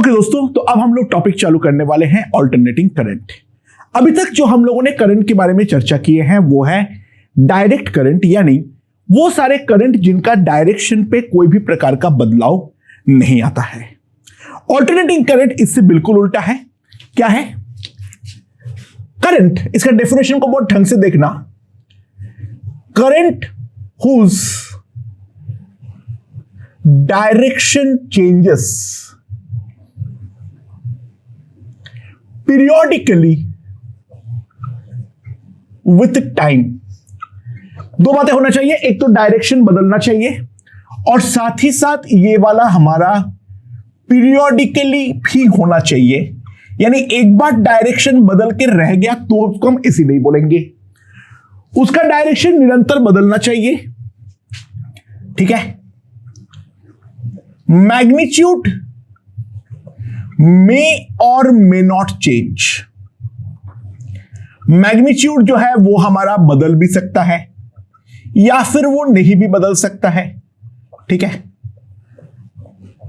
Okay दोस्तों, तो अब हम लोग टॉपिक चालू करने वाले हैं ऑल्टरनेटिंग करंट। अभी तक जो हम लोगों ने करंट के बारे में चर्चा किए हैं वो है डायरेक्ट करंट, यानी वो सारे करंट जिनका डायरेक्शन पे कोई भी प्रकार का बदलाव नहीं आता है। ऑल्टरनेटिंग करंट इससे बिल्कुल उल्टा है। क्या है करंट? इसका डेफिनेशन को बहुत ढंग से देखना। Current whose direction changes periodically with time। दो बातें होना चाहिए, एक तो डायरेक्शन बदलना चाहिए और साथ ही साथ ये वाला हमारा पीरियोडिकली भी होना चाहिए। यानी एक बार डायरेक्शन बदल के रह गया तो उसको हम इसी नहीं बोलेंगे, उसका डायरेक्शन निरंतर बदलना चाहिए। ठीक है। मैग्नीट्यूड मे और मे नॉट चेंज। मैग्नीट्यूड जो है वो हमारा बदल भी सकता है या फिर वो नहीं भी बदल सकता है। ठीक है।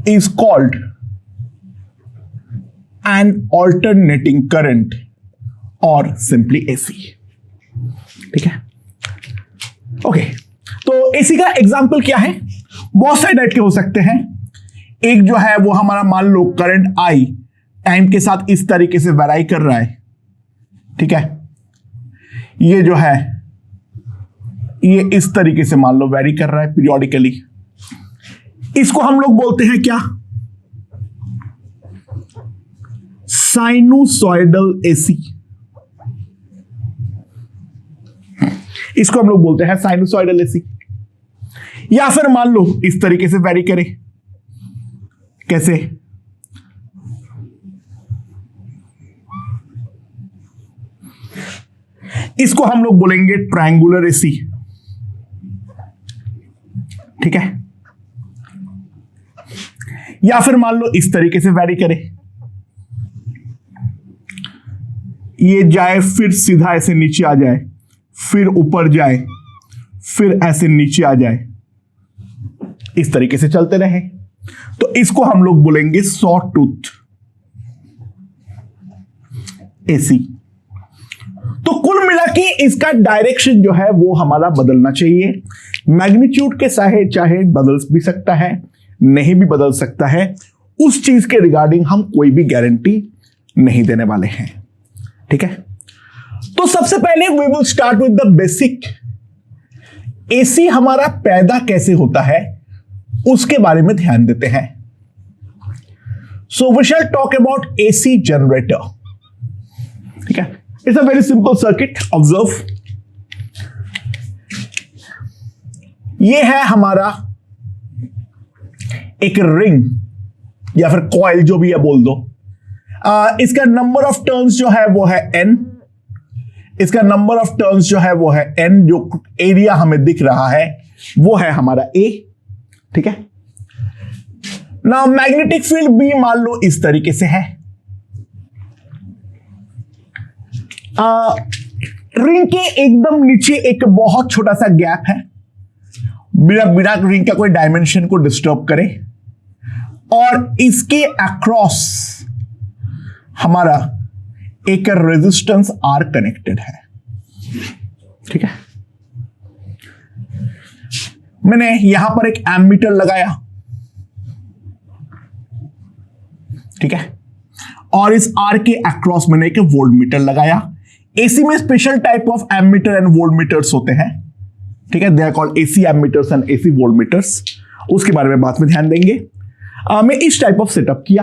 Is called an alternating current और सिंपली एसी। ठीक है। ओके, तो एसी का एग्जाम्पल क्या है? बहुत सारे टाइप के हो सकते हैं। एक जो है वो हमारा, मान लो करंट आई टाइम के साथ इस तरीके से वेराई कर रहा है। ठीक है। ये जो है ये इस तरीके से मान लो वेरी कर रहा है पीरियोडिकली। इसको हम लोग बोलते हैं क्या? Sinusoidal AC. इसको हम लोग बोलते हैं साइनोसॉइडल एसी। या फिर मान लो इस तरीके से वेरी करे। कैसे? इसको हम लोग बोलेंगे ट्रायंगुलर एसी। ठीक है। या फिर मान लो इस तरीके से वैरी करे, ये जाए फिर सीधा ऐसे नीचे आ जाए, फिर ऊपर जाए, फिर ऐसे नीचे आ जाए, इस तरीके से चलते रहे, तो इसको हम लोग बोलेंगे सॉ टूथ एसी। तो कुल मिला के इसका डायरेक्शन जो है वो हमारा बदलना चाहिए। मैग्नीट्यूड के चाहे बदल भी सकता है, नहीं भी बदल सकता है। उस चीज के रिगार्डिंग हम कोई भी गारंटी नहीं देने वाले हैं। ठीक है। तो सबसे पहले we will start with the basic. AC हमारा पैदा कैसे होता है उसके बारे में ध्यान देते हैं। So we shall talk about AC generator. ठीक है। It's a very simple circuit. Observe, ये है हमारा एक रिंग या फिर कॉइल, जो भी है बोल दो। इसका नंबर ऑफ टर्न्स जो है वो है n। इसका नंबर ऑफ टर्न्स जो है वो है n। जो एरिया हमें दिख रहा है वो है हमारा a। ठीक है ना। मैग्नेटिक फील्ड B मान लो इस तरीके से है। रिंग के एकदम नीचे एक बहुत छोटा सा गैप है, बिना रिंग का कोई डायमेंशन को डिस्टर्ब करे, और इसके अक्रॉस हमारा एक रेजिस्टेंस R कनेक्टेड है। ठीक है। मैंने यहां पर एक एमीटर लगाया। ठीक है। और इस R के अक्रॉस मैंने एक वोल्टमीटर लगाया। एसी में special type of ammeter and voltmeters होते हैं। ठीक है। They are called AC ammeters and AC voltmeters. उसके बारे में बाद में ध्यान देंगे। मैं इस टाइप ऑफ सेटअप किया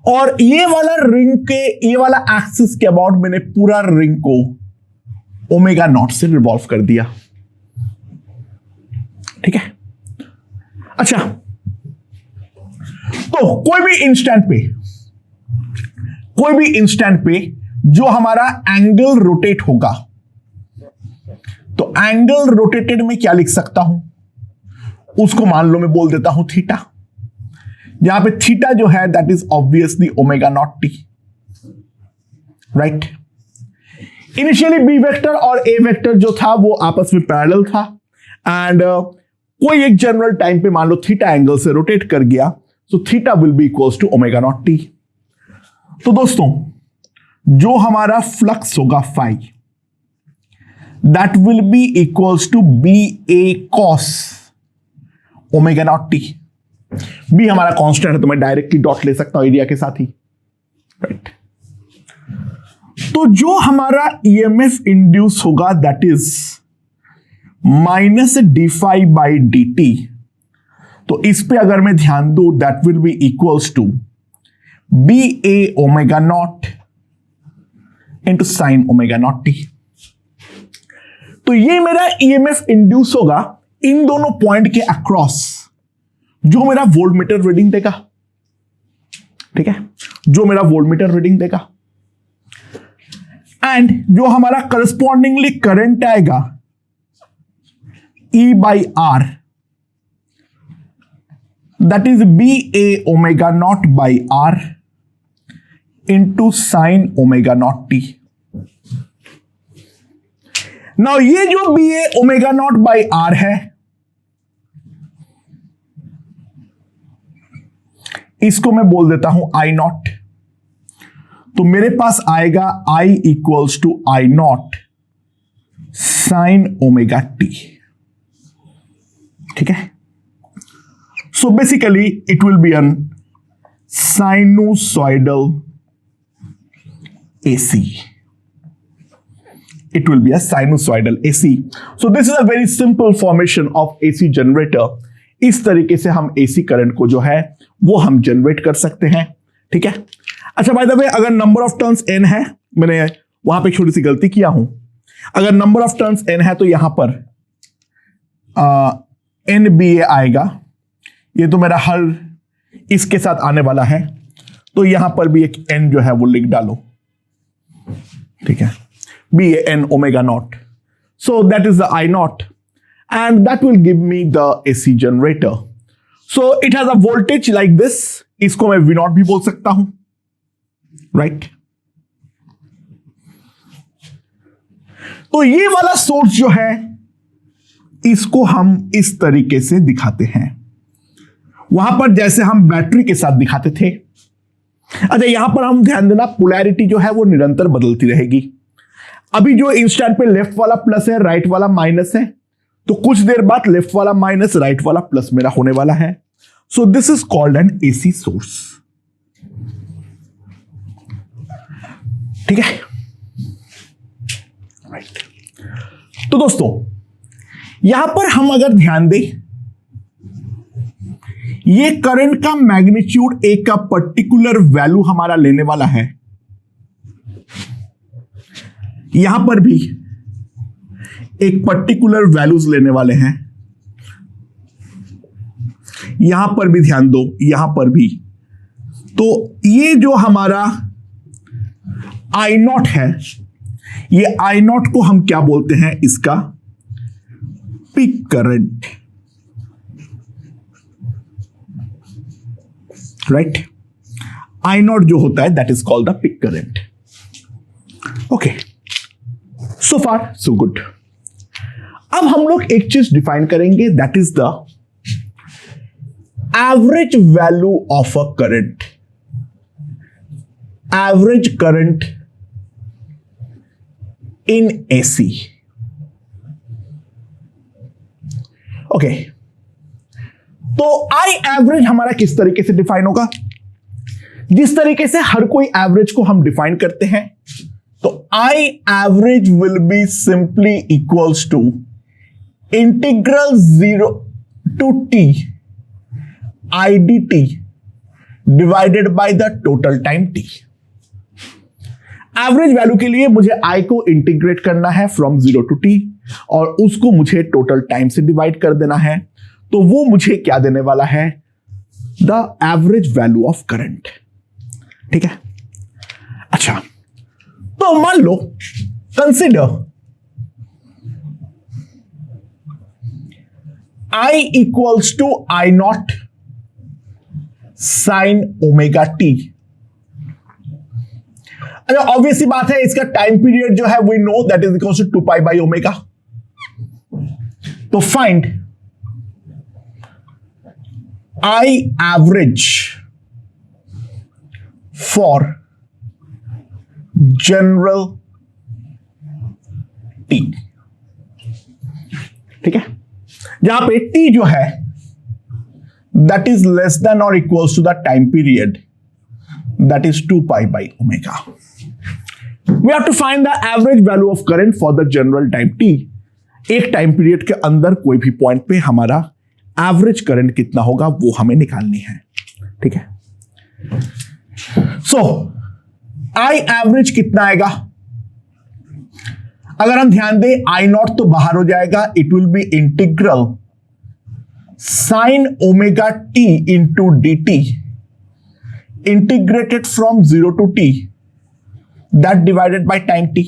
और ये वाला रिंग के ये वाला एक्सिस के अबाउट मैंने पूरा रिंग को ओमेगा नॉट से रिवॉल्व कर दिया। ठीक है। अच्छा, तो कोई भी इंस्टेंट पे जो हमारा एंगल रोटेट होगा, तो एंगल रोटेटेड में क्या लिख सकता हूं? उसको मान लो मैं बोल देता हूं थीटा। यहां पे थीटा जो है that is obviously omega naught t. Right. Initially B vector और ए वेक्टर जो था वो आपस में पैरेलल था, एंड कोई एक जनरल टाइम पे मान लो थीटा एंगल से रोटेट कर गया, so theta will be equals to omega naught t. तो दोस्तों जो हमारा फ्लक्स होगा phi, that will be equals to B A cos omega naught t. B हमारा कांस्टेंट है तो मैं डायरेक्टली डॉट ले सकता हूं एरिया के साथ ही, राइट। तो जो हमारा ईएमएफ इंड्यूस होगा that is minus d phi by d t. तो इस पे अगर मैं ध्यान दूं that will be equals to B A omega naught into sine omega naught t. तो ये मेरा ईएमएफ इंड्यूस होगा इन दोनों पॉइंट के अक्रॉस, जो मेरा वोल्टमीटर रीडिंग देगा, ठीक है, जो मेरा वोल्टमीटर रीडिंग देगा। एंड जो हमारा करस्पॉन्डिंगली करंट आएगा E by R, that is B A omega naught by R into sine omega naught t. Now ये जो B A omega naught by R है, इसको मैं बोल देता हूं आई नॉट। तो मेरे पास आएगा I equals to I nought sine omega t, ठीक है। So basically it will be an sinusoidal AC. It will be a sinusoidal AC. So this is a very simple formation of AC generator. इस तरीके से हम AC current को जो है वो हम जनरेट कर सकते हैं, ठीक है। अच्छा बाय द वे, अगर नंबर ऑफ टर्न्स n है, मैंने वहां पे छोटी सी गलती किया हूं, अगर नंबर ऑफ टर्न्स n है तो यहां पर NBA आएगा। ये तो मेरा हर इसके साथ आने वाला है, तो यहां पर भी एक n जो है वो लिख डालो, ठीक है, B A N omega naught. So that is the I naught, and that will give me the AC generator. So it has a voltage like this. इसको मैं V naught भी बोल सकता हूं, right? तो ये वाला सोर्स जो है इसको हम इस तरीके से दिखाते हैं, वहां पर जैसे हम बैटरी के साथ दिखाते थे। अच्छा यहां पर हम ध्यान देना, पोलैरिटी जो है वो निरंतर बदलती रहेगी। अभी जो इंस्टेंट पे लेफ्ट वाला प्लस है, राइट वाला माइनस है, तो कुछ देर बाद लेफ्ट वाला माइनस, राइट वाला प्लस मेरा होने वाला है। So this is called an AC source, ठीक है, राइट। तो दोस्तों यहां पर हम अगर ध्यान दें, ये करंट का मैग्नीट्यूड एक का पर्टिकुलर वैल्यू हमारा लेने वाला है। यहां पर भी एक पर्टिकुलर वैल्यूज लेने वाले हैं, यहां पर भी ध्यान दो, यहां पर भी। तो ये जो हमारा आई नॉट है, ये आई नॉट को हम क्या बोलते हैं, इसका peak current, right. I not जो होता है that is called the peak current, okay. So far so good. अब हम लोग एक चीज डिफाइन करेंगे, that is the average value of a current. Average current in AC, okay. तो आई एवरेज हमारा किस तरीके से डिफाइन होगा, जिस तरीके से हर कोई एवरेज को हम डिफाइन करते हैं। तो I average will be simply equals to integral 0 to t I D T divided by the total time t। Average value के लिए मुझे आई को इंटीग्रेट करना है फ्रॉम 0 to t, और उसको मुझे टोटल टाइम से डिवाइड कर देना है। तो वो मुझे क्या देने वाला है, the average value of current, ठीक है। अच्छा तो मान लो, consider I equals to I nought sine omega t. अच्छा ऑब्वियसली बात है, इसका टाइम पीरियड जो है we know that is equals to 2 pi by omega. तो find I average for general T, ठीक है, जहां पे T जो है that is less than or equals to the time period that is 2 pi by omega. We have to find the average value of current for the general time T. एक time period के अंदर कोई भी point पे हमारा average current कितना होगा वो हमें निकालनी है, ठीक है। सो आई एवरेज कितना आएगा, अगर हम ध्यान दें आई नॉट तो बाहर हो जाएगा, it will B integral sine omega T into D T integrated from 0 to t that divided by time T.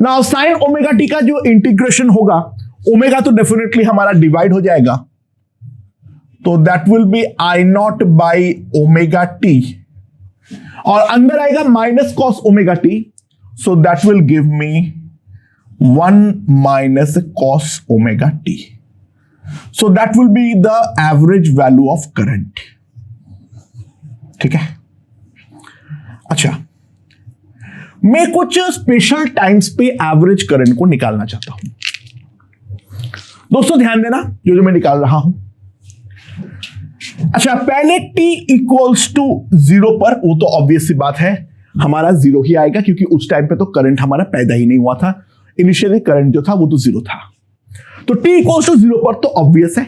Now sine omega T का जो इंटीग्रेशन होगा, ओमेगा तो डेफिनेटली हमारा डिवाइड हो जाएगा, तो that will be I not by omega T, और अंदर आएगा minus cos omega T, so that will give me 1 minus cos omega T, so that will be the average value of current, ठीक है। अच्छा, मैं कुछ स्पेशल टाइम्स पे average current को निकालना चाहता हूं। दोस्तों ध्यान देना जो मैं निकाल रहा हूं। अच्छा, पहले t इक्वल्स टू 0 पर, वो तो ऑब्वियस सी बात है हमारा 0 ही आएगा, क्योंकि उस टाइम पे तो करंट हमारा पैदा ही नहीं हुआ था, इनिशियली करंट जो था वो तो 0 था। तो t इक्वल्स टू 0 पर तो ऑब्वियस है।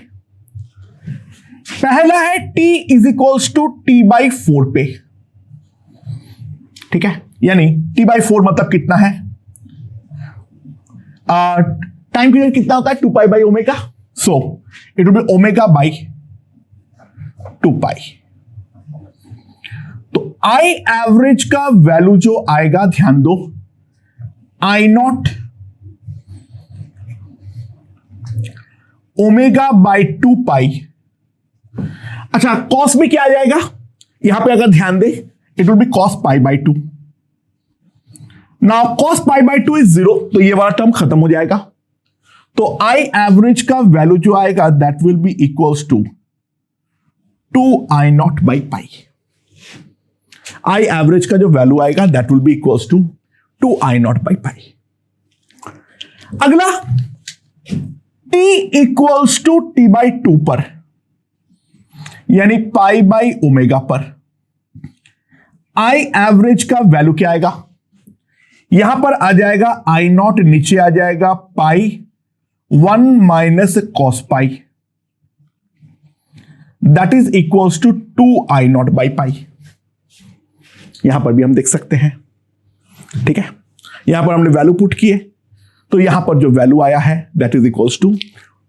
पहला है t is equals to t/4 पे, ठीक है, यानी t/4 मतलब कितना है, टाइम पीरियड कितना होता है 2 pi by omega, so it will B omega by 2 पाई। तो आई एवरेज का वैल्यू जो आएगा, ध्यान दो, आई नॉट ओमेगा बाई 2 पाई। अच्छा, कॉस में क्या आ जाएगा, यहां पे अगर ध्यान दे it will be cos pi by 2। Now cos pi by 2 is 0, तो ये वाला टर्म खत्म हो जाएगा, तो आई एवरेज का वैल्यू जो आएगा that will be equals to 2 I not by pi. I average का जो वैल्यू आएगा that will be equals to 2 I not by pi. अगला t इक्वल्स टू t/2 पर, यानी पाई बाई ओमेगा पर, आई एवरेज का वैल्यू क्या आएगा, यहां पर आ जाएगा आई नॉट, नीचे आ जाएगा pi 1 minus cos pi, that is equals to 2 I not by pi. यहां पर भी हम देख सकते हैं, ठीक है, यहां पर हमने वैल्यू पुट किए, तो यहां पर जो वैल्यू आया है that is equals to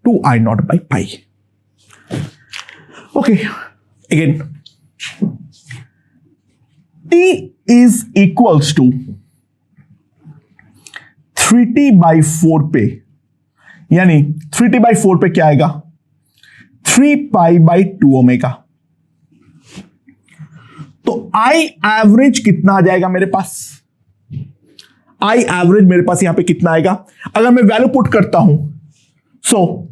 2 I not by pi. Okay, again t is equals to 3t/4 पे, यानी 3t/4 पे क्या आएगा, 3 पाई बाई 2 ओमेगा। तो आई एवरेज कितना आ जाएगा मेरे पास, आई एवरेज मेरे पास यहां पे कितना आएगा, अगर मैं वैल्यू पुट करता हूं, so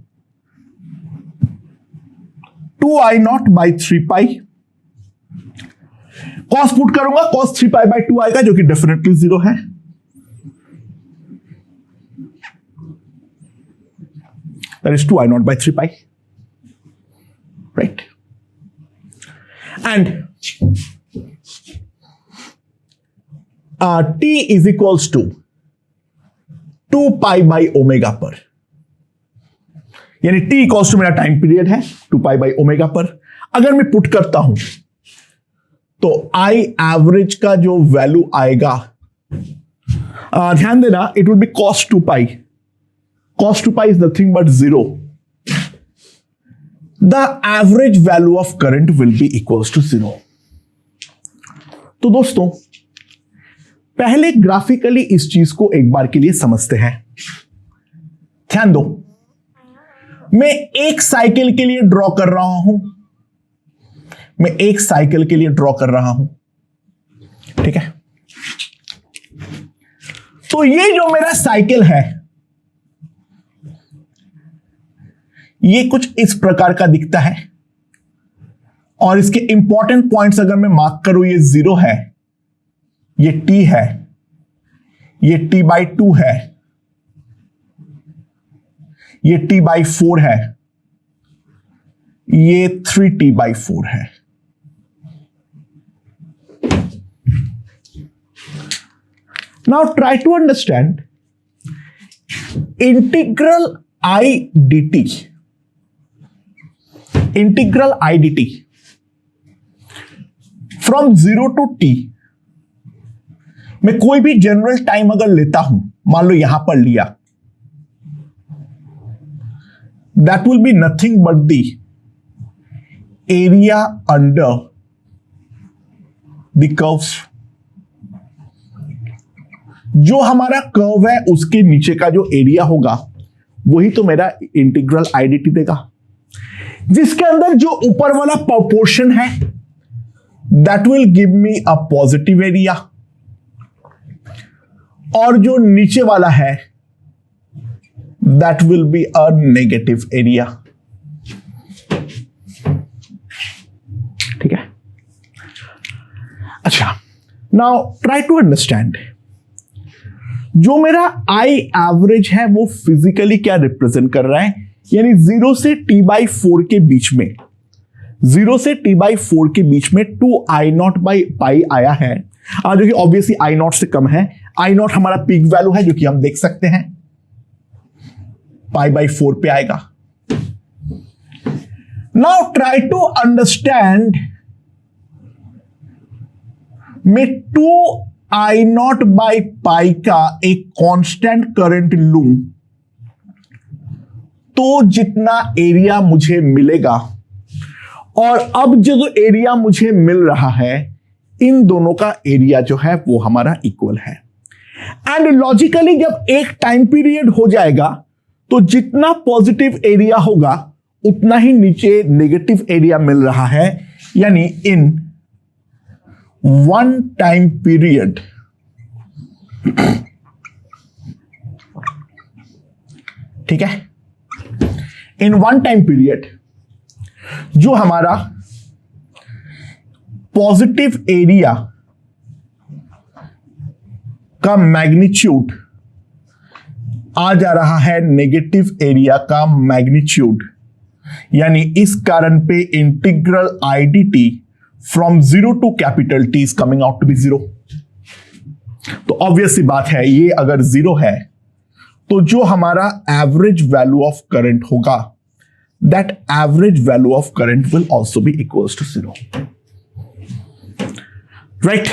2 I not by 3 pi, cos put करूंगा, कॉस 3 पाई बाई 2 आएगा, जो कि डेफिनेटली 0 है, that is 2 I naught by 3 pi, right? And t is equals to 2 pi by omega पर, यानी t इक्वल्स टू मेरा टाइम पीरियड है 2 pi by omega पर। अगर मैं पुट करता हूं तो आई एवरेज का जो वैल्यू आएगा, ध्यान देना, it will B cos 2 pi, cos 2 pi is nothing but 0. The average value of current will be equals to 0. तो दोस्तों पहले ग्राफिकली इस चीज को एक बार के लिए समझते हैं। ध्यान दो, मैं एक साइकिल के लिए ड्रॉ कर रहा हूं, मैं एक साइकिल के लिए ड्रॉ कर रहा हूं, ठीक है। तो ये जो मेरा साइकिल है ये कुछ इस प्रकार का दिखता है, और इसके इंपॉर्टेंट पॉइंट्स अगर मैं मार्क करूं, ये 0 है, ये t है, ये t/2 है, ये t/4 है, ये 3t/4 है। Now try to understand integral I dt. Integral I dt from 0 to t। मैं कोई भी जनरल टाइम अगर लेता हूं, मान लो यहां पर लिया, that will be nothing but the area under the curves। जो हमारा कर्व है उसके नीचे का जो एरिया होगा वही तो मेरा इंटीग्रल आईडीटी देगा, जिसके अंदर जो ऊपर वाला प्रोपोर्शन है that will give me a positive area, और जो नीचे वाला है that will be a negative area. ठीक है। अच्छा, नाउ ट्राई टू अंडरस्टैंड, जो मेरा आई एवरेज है वो फिजिकली क्या रिप्रेजेंट कर रहा है, यानी 0 से t/4 के बीच में, 0 से t/4 के बीच में 2i0/पाई आया है, जो कि ऑब्वियसली i0 से कम है। i0 हमारा पीक वैल्यू है जो कि हम देख सकते हैं, π/4 पे आएगा। नाउ ट्राई टू अंडरस्टैंड, मैं 2i0/पाई का एक कांस्टेंट करंट लूं तो जितना एरिया मुझे मिलेगा, और अब जो एरिया मुझे मिल रहा है, इन दोनों का एरिया जो है वो हमारा इक्वल है। एंड लॉजिकली जब एक टाइम पीरियड हो जाएगा तो जितना पॉजिटिव एरिया होगा उतना ही नीचे नेगेटिव एरिया मिल रहा है, यानी इन वन टाइम पीरियड ठीक है, इन वन टाइम पीरियड जो हमारा पॉजिटिव एरिया का मैग्नीट्यूड आ जा रहा है नेगेटिव एरिया का मैग्नीट्यूड, यानी इस कारण पे integral IDT from 0 to capital T is coming out to be 0। तो ऑब्वियस सी बात है, ये अगर 0 है तो जो हमारा एवरेज वैल्यू ऑफ करंट होगा, that average value of current will also be equals to 0, right.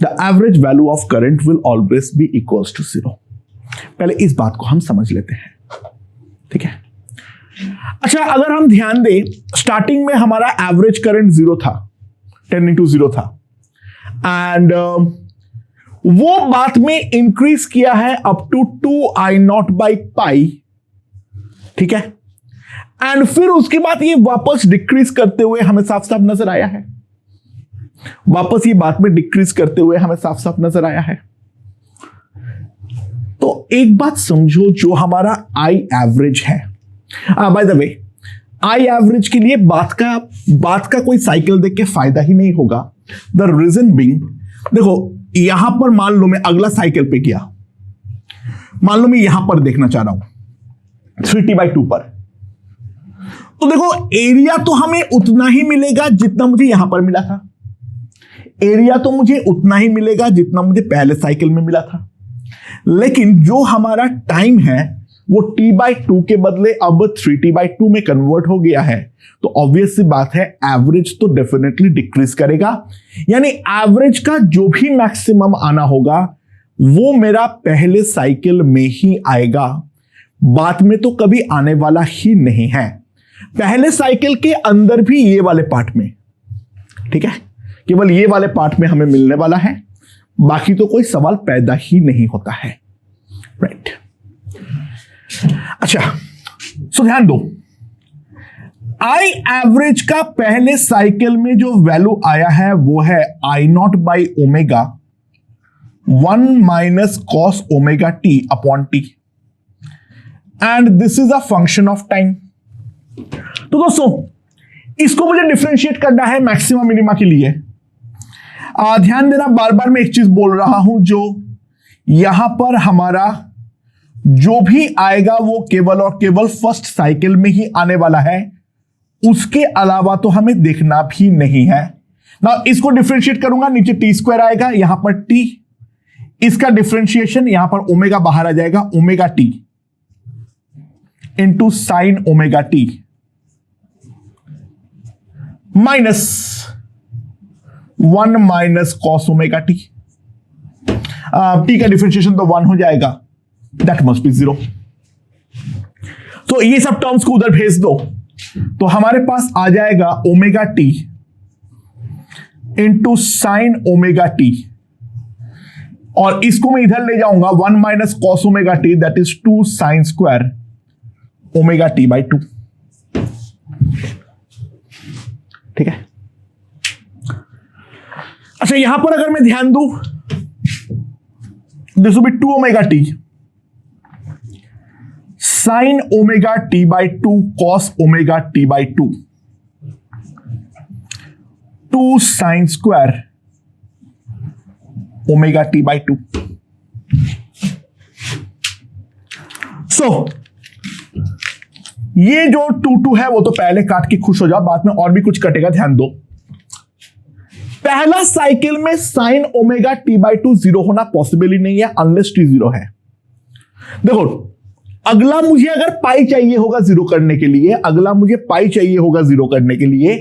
The average value of current will always be equals to 0। पहले इस बात को हम समझ लेते हैं, ठीक है। अच्छा, अगर हम ध्यान दें, स्टार्टिंग में हमारा एवरेज करंट 0 था, 10 into 0 था, एंड वो बाद में इंक्रीज किया है अप टू 2i0/पाई, ठीक है। एंड फिर उसके बाद ये वापस डिक्रीज करते हुए हमें साफ साफ नजर आया है, वापस ये बाद में डिक्रीज करते हुए हमें साफ साफ नजर आया है। तो एक बात समझो, जो हमारा आई एवरेज है, bye the way I average के लिए बात का कोई साइकिल देख के फायदा ही नहीं होगा। द रीजन बीइंग, देखो यहां पर मान लो मैं अगला साइकिल पे गया, मान लो मैं यहां पर देखना चाह रहा हूं 3t/2 पर, तो देखो एरिया तो हमें उतना ही मिलेगा जितना मुझे यहां पर मिला था, एरिया तो मुझे उतना ही मिलेगा जितना मुझे पहले साइकिल में मिला था, लेकिन जो हमारा टाइम है वो t/2 के बदले अब 3t/2 में कन्वर्ट हो गया है। तो ऑब्वियस सी बात है, एवरेज तो डेफिनेटली डिक्रीज करेगा, यानी एवरेज का जो भी मैक्सिमम आना होगा वो मेरा पहले साइकिल में ही आएगा, बाद में तो कभी आने वाला ही नहीं है। पहले साइकिल के अंदर भी ये वाले पार्ट में, ठीक है, केवल ये वाले पार्ट में हमें मिलने वाला है, बाकी तो कोई सवाल पैदा ही नहीं होता है, राइट। अच्छा, सो ध्यान दो, आई एवरेज का पहले साइकिल में जो वैल्यू आया है वो है I0/ओमेगा 1 - cos omega t upon t, and this is a function of time. तो दोस्तों इसको मुझे डिफरेंशिएट करना है मैक्सिमा मिनिमा के लिए। ध्यान देना, बार बार मैं एक चीज बोल रहा हूं, जो यहां पर हमारा जो भी आएगा वो केवल और केवल फर्स्ट साइकिल में ही आने वाला है, उसके अलावा तो हमें देखना भी नहीं है ना। इसको डिफरेंशिएट करूंगा, नीचे टी स्क्वायर आएगा, यहां पर टी, इसका डिफरेंशिएशन यहां पर ओमेगा बाहर आ जाएगा, omega T into sine omega T minus 1 minus cos omega T. T का डिफरेंशिएशन तो 1 हो जाएगा, दैट मस्ट बी 0। तो ये सब टर्म्स को उधर भेज दो, तो हमारे पास आ जाएगा omega T into sine omega T, और इसको मैं इधर ले जाऊंगा 1 minus cos omega T, that is 2 sine square omega T by 2। ठीक है। अच्छा, यहां पर अगर मैं ध्यान दूं, this will be 2 omega T sign omega T by 2 cos omega T by 2, 2 sine square omega T by 2। सो ये जो 2 है वो तो पहले काट के खुश हो जाओ, बाद में और भी कुछ कटेगा, ध्यान दो। पहला साइकिल में sign omega T by 2 zero होना पॉसिबल ही नहीं है अनलेस टी जीरो है। देखो, अगला मुझे अगर पाई चाहिए होगा जीरो करने के लिए, अगला मुझे पाई चाहिए होगा जीरो करने के लिए,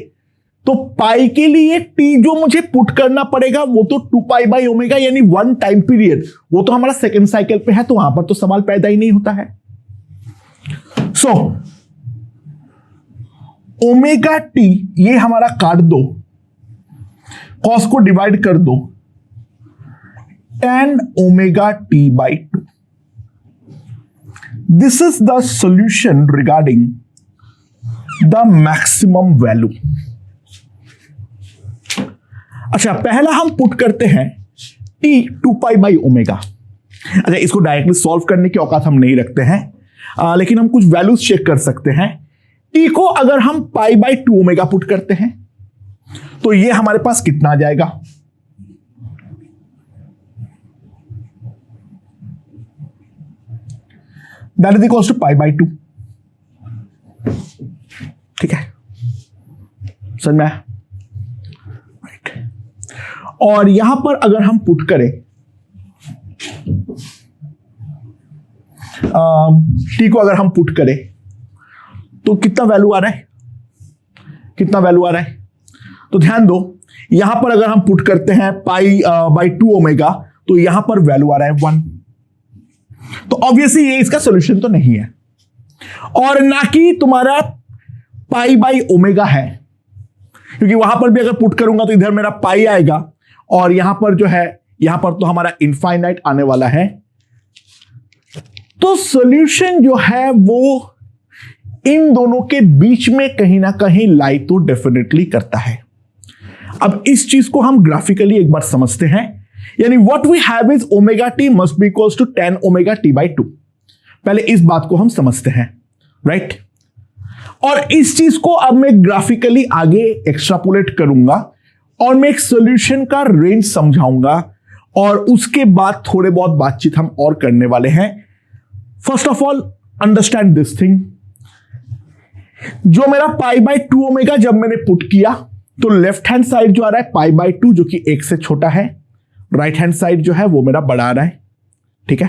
तो पाई के लिए टी जो मुझे पुट करना पड़ेगा वो तो 2 पाई बाई ओमेगा, यानी 1 टाइम पीरियड, वो तो हमारा सेकेंड साइकिल पे है, तो वहां पर तो सवाल पैदा ही नहीं होता है। सो ओमेगा टी ये हमारा काट दो, कॉस को डिवाइड कर दो, tan omega T by 2। This is the solution regarding the maximum value. अच्छा, पहला हम पुट करते हैं t 2 पाई बाई ओमेगा। अच्छा, इसको डायरेक्टली सॉल्व करने की औकात हम नहीं रखते हैं, लेकिन हम कुछ वैल्यूज चेक कर सकते हैं। t को अगर हम पाई बाई 2 ओमेगा पुट करते हैं तो ये हमारे पास कितना आ जाएगा, that is equals to pi by 2। ठीक है, समझ में आया? राइट। और यहां पर अगर हम पुट करें t को अगर हम पुट करें तो कितना वैल्यू आ रहा है, कितना वैल्यू आ रहा है? तो ध्यान दो, यहां पर अगर हम पुट करते हैं पाई बाई 2 ओमेगा, तो यहां पर वैल्यू आ रहा है 1। तो ऑब्वियसली ये इसका सॉल्यूशन तो नहीं है, और ना कि तुम्हारा पाई बाई ओमेगा है, क्योंकि वहां पर भी अगर पुट करूंगा तो इधर मेरा पाई आएगा, और यहां पर जो है, यहां पर तो हमारा इनफाइनाइट आने वाला है। तो सॉल्यूशन जो है वो इन दोनों के बीच में कहीं ना कहीं लाई तो डेफिनेटली करता है। अब इस चीज को हम ग्राफिकली एक बार समझते हैं, यानी what we have is omega T must be equals to tan omega T by 2। पहले इस बात को हम समझते हैं, राइट? और इस चीज को अब मैं ग्राफिकली आगे एक्सट्रापोलेट करूंगा, और मैं एक सॉल्यूशन का रेंज समझाऊंगा, और उसके बाद थोड़े बहुत बातचीत हम और करने वाले हैं। First of all understand this thing, जो मेरा पाई बाई 2 ओमेगा जब मैंने पुट किया तो लेफ्ट हैंड साइड जो आ रहा है पाई बाई 2 जो कि 1 से छोटा है, राइट हैंड साइड जो है वो मेरा बड़ा आ रहा है। ठीक है,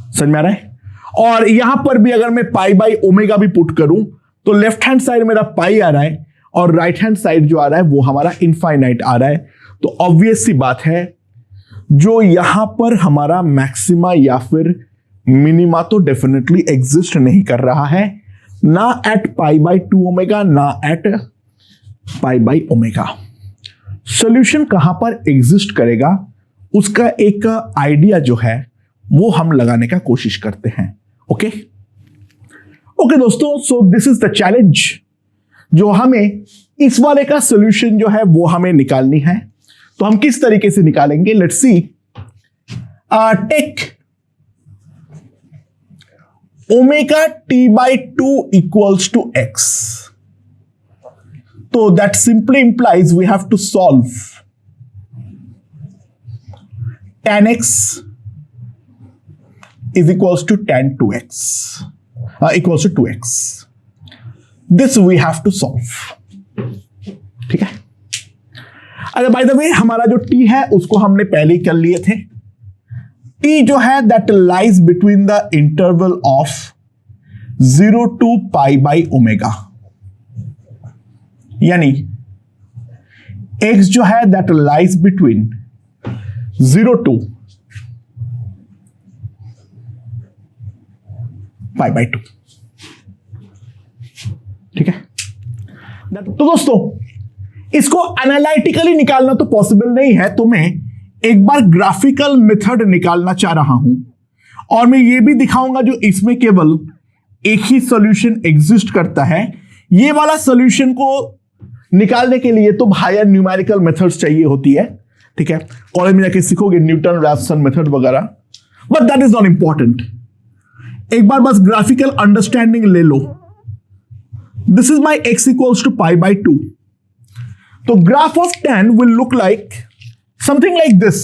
समझ में आ रहा है? और यहां पर भी अगर मैं पाई बाई ओमेगा भी पुट करूं तो लेफ्ट हैंड साइड मेरा पाई आ रहा है, और राइट हैंड साइड जो आ रहा है वो हमारा इनफाइनाइट आ रहा है। तो ऑब्वियस सी बात है, जो यहां पर हमारा मैक्सिमा या फिर मिनिमा तो डेफिनेटली एग्जिस्ट नहीं कर रहा है, ना एट पाई बाई 2 ओमेगा, ना at pi by omega. Solution कहां पर एग्जिस्ट करेगा उसका एक आइडिया जो है वो हम लगाने का कोशिश करते हैं। ओके ओके दोस्तों, सो दिस इज द चैलेंज, जो हमें इस वाले का सॉल्यूशन जो है वो हमें निकालनी है। तो हम किस तरीके से निकालेंगे, let's see. Take omega T by 2 equals to x. तो that simply implies we have to solve tan x is equals to tan 2x equals to 2x. This we have to solve. ठीक है। अरे bye the वे हमारा जो t है उसको हमने पहले ही कर लिए थे। t जो है that lies between the interval of 0 to pi by omega, यानी x जो है that lies between 0 to pi by 2। ठीक है। तो दोस्तों इसको एनालिटिकली निकालना तो पॉसिबल नहीं है, तो मैं एक बार ग्राफिकल मेथड निकालना चाह रहा हूं और मैं ये भी दिखाऊंगा जो इसमें केवल एक ही सॉल्यूशन एग्जिस्ट करता है। ये वाला सॉल्यूशन को निकालने के लिए तो हायर न्यूमेरिकल मेथड्स चाहिए होती है। ठीक है, कॉलेज में जाके सीखोगे न्यूटन रैप्सन मेथड वगैरह, but that is not important. एक बार बस ग्राफिकल अंडरस्टैंडिंग ले लो। This is my x equals to pi by 2। तो graph of tan will look like something like this.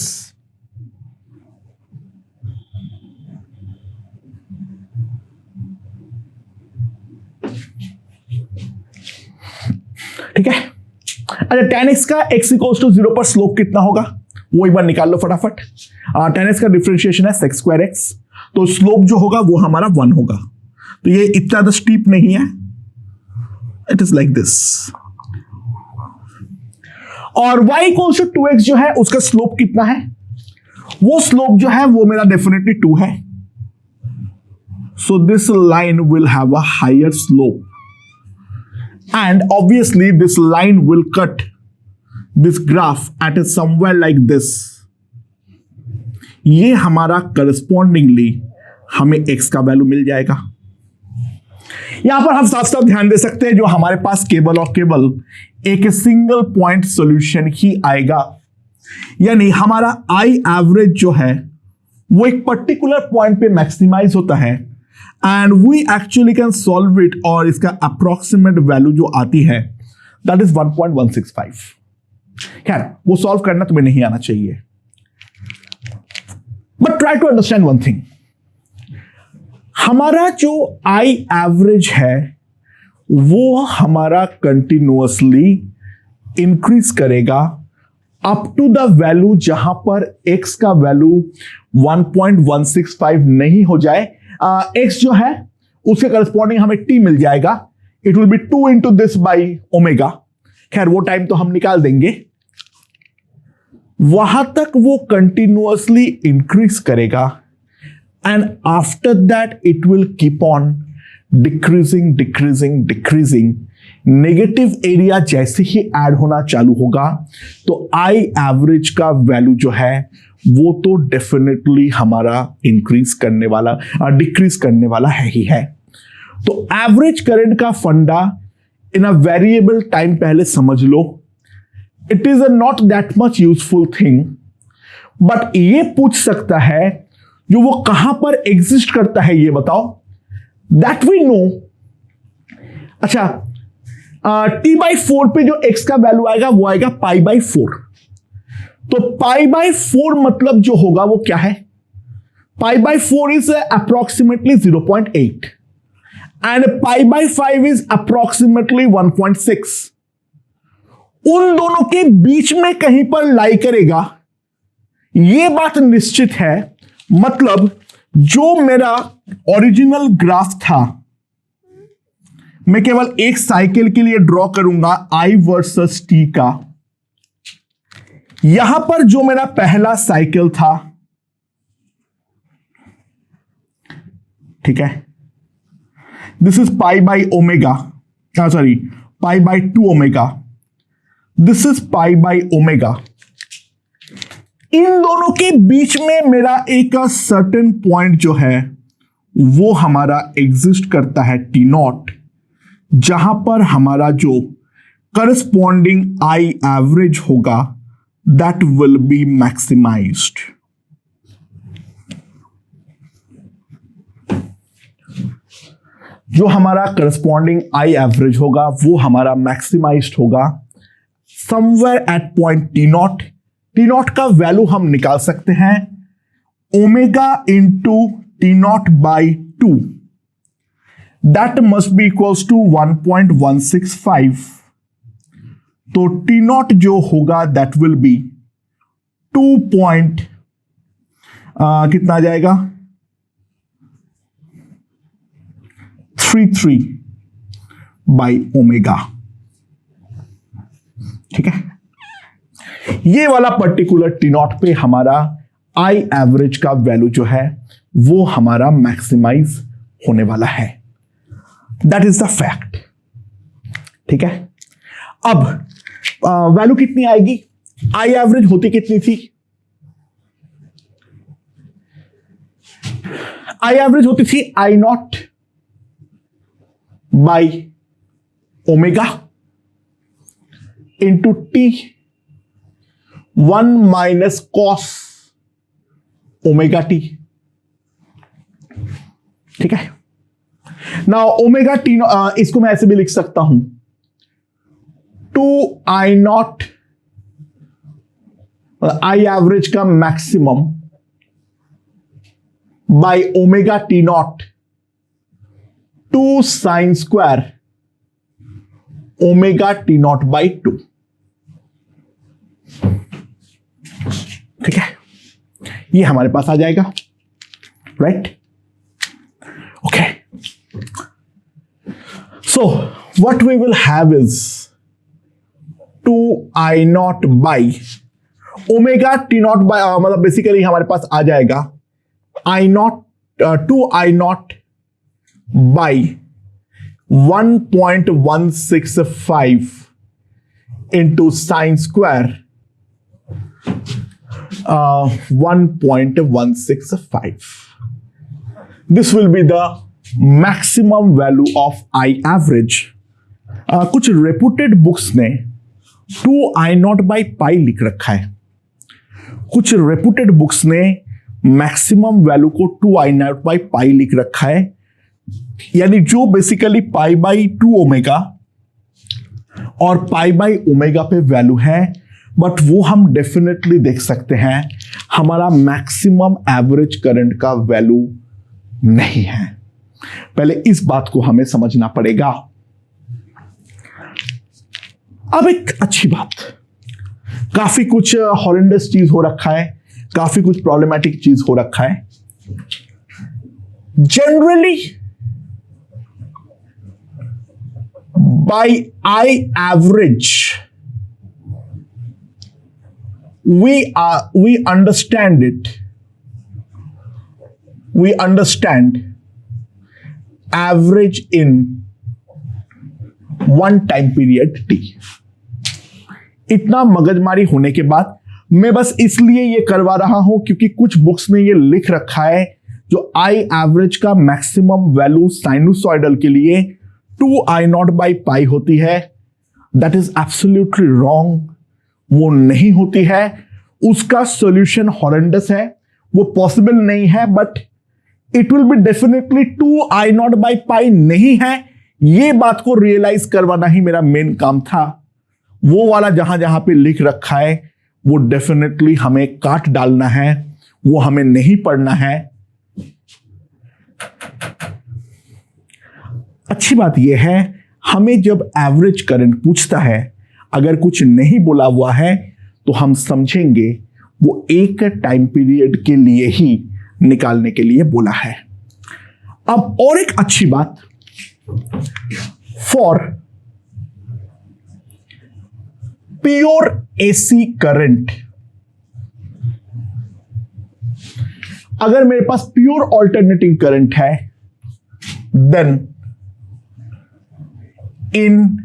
ठीक है। अच्छा, tan x का x इक्वल्स टू 0 पर स्लोप कितना होगा वो एक बार निकाल लो फटाफट। tan x का डिफरेंशिएशन है sec स्क्वायर x, तो स्लोप जो होगा वो हमारा 1 होगा। तो ये इतना ज्यादा स्टीप नहीं है, इट इज लाइक दिस। और y इक्वल्स टू 2x जो है उसका स्लोप कितना है, वो स्लोप जो है वो मेरा डेफिनेटली 2 है। So this line will have a higher slope and obviously this line will cut this graph at somewhere like this। ये हमारा करस्पॉन्डिंगली हमें x का वैल्यू मिल जाएगा। यहां पर हम साथ साथ ध्यान दे सकते हैं जो हमारे पास केवल और केवल एक सिंगल पॉइंट सॉल्यूशन ही आएगा, यानी हमारा I एवरेज जो है वो एक पर्टिकुलर पॉइंट पे मैक्सिमाइज होता है and we actually can solve it, और इसका अप्रोक्सीमेट वैल्यू जो आती है दैट इज 1.165। खैर वो सॉल्व करना तुम्हें नहीं आना चाहिए, but try to understand one thing. हमारा जो आई एवरेज है वो हमारा कंटिन्यूअसली इंक्रीज करेगा अप टू द वैल्यू जहां पर x का वैल्यू 1.165 नहीं हो जाए। x जो है उसके करस्पॉन्डिंग हमें t मिल जाएगा, it will B 2 into this by omega. खैर वो टाइम तो हम निकाल देंगे। वहां तक वो कंटिन्यूअसली इंक्रीज करेगा and after that it will keep on decreasing decreasing decreasing. Negative area जैसे ही ऐड होना चालू होगा तो आई एवरेज का वैल्यू जो है वो तो डेफिनेटली हमारा इंक्रीज करने वाला डिक्रीज करने वाला है ही है। तो एवरेज करंट का फंडा इन अ वेरिएबल टाइम पहले समझ लो। It is not that much useful thing, but ये पूछ सकता है जो वो कहां पर एग्जिस्ट करता है ये बताओ, दैट वी नो। अच्छा, t/4 पे जो x का वैल्यू आएगा वो आएगा π/4। तो π/4 मतलब जो होगा वो क्या है, π/4 is approximately 0.8 and π/5 is approximately 1.6। उन दोनों के बीच में कहीं पर लाई करेगा, ये बात निश्चित है। मतलब जो मेरा ओरिजिनल ग्राफ था मैं केवल एक साइकिल के लिए ड्रॉ करूंगा I वर्सेस t का। यहां पर जो मेरा पहला साइकिल था, ठीक है, this is pi by omega, sorry π/2 omega, this is pi by omega. इन दोनों के बीच में मेरा एक सर्टेन पॉइंट जो है वो हमारा एग्जिस्ट करता है t0, जहां पर हमारा जो करस्पॉन्डिंग आई एवरेज होगा दैट विल बी मैक्सिमाइज्ड। जो हमारा करस्पॉन्डिंग आई एवरेज होगा वो हमारा मैक्सिमाइज्ड होगा somewhere at point T naught. T naught का वैल्यू हम निकाल सकते हैं omega into T not by 2, that must be equals to 1.165। तो टी नॉट जो होगा दैट विल बी 2. कितना आ जाएगा 33 बाई ओमेगा। ठीक है, ये वाला पर्टिकुलर टी नॉट पे हमारा आई एवरेज का वैल्यू जो है वो हमारा मैक्सिमाइज होने वाला है। That is the fact. ठीक है, अब वैल्यू कितनी आएगी? आई एवरेज होती कितनी थी? आई एवरेज होती थी I not by omega into t 1 minus cos omega t. ठीक है, ना ओमेगा टी इसको मैं ऐसे भी लिख सकता हूं 2 आई नॉट आई एवरेज का maximum by omega t nought 2 sine square omega t not by 2। ठीक है, ये हमारे पास आ जाएगा, right? Okay, so what we will have is 2 I not by omega t not by, मतलब बेसिकली हमारे पास आ जाएगा I nought 2 I not by 1.165 into sine square 1.165. This will be the maximum value of I average. कुछ reputed books ने 2 I not by पाई लिख रखा है। कुछ रेपुटेड बुक्स ने मैक्सिमम वैल्यू को 2 आई नॉट बाई पाई लिख रखा है, यानी जो बेसिकली पाई बाई 2 ओमेगा और पाई बाई ओमेगा पे वैल्यू है, बट वो हम डेफिनेटली देख सकते हैं हमारा मैक्सिमम एवरेज करंट का वैल्यू नहीं है। पहले इस बात को हमें समझना पड़ेगा। अब एक अच्छी बात, काफी कुछ हॉरेंडस चीज हो रखा है, काफी कुछ प्रॉब्लमैटिक चीज हो रखा है। Generally by I average we understand it, we understand average in one time period t। इतना मगजमारी होने के बाद मैं बस इसलिए ये करवा रहा हूं क्योंकि कुछ बुक्स ने ये लिख रखा है जो आई एवरेज का मैक्सिमम वैल्यू साइनोसॉइडल के लिए 2 आई नॉट बाई पाई होती है। दैट इज एब्सोल्युटली रॉन्ग, वो नहीं होती है। उसका सॉल्यूशन हॉरेंडस है, वो पॉसिबल नहीं है, but it will be definitely 2 I not by पाई नहीं है। ये बात को रियलाइज करवाना ही मेरा मेन काम था। वो वाला जहां जहां पे लिख रखा है वो डेफिनेटली हमें काट डालना है, वो हमें नहीं पढ़ना है। अच्छी बात यह है, हमें जब एवरेज करंट पूछता है, अगर कुछ नहीं बोला हुआ है तो हम समझेंगे वो एक टाइम पीरियड के लिए ही निकालने के लिए बोला है। अब और एक अच्छी बात, फॉर प्योर एसी करंट, अगर मेरे पास प्योर ऑल्टरनेटिंग करंट है, then in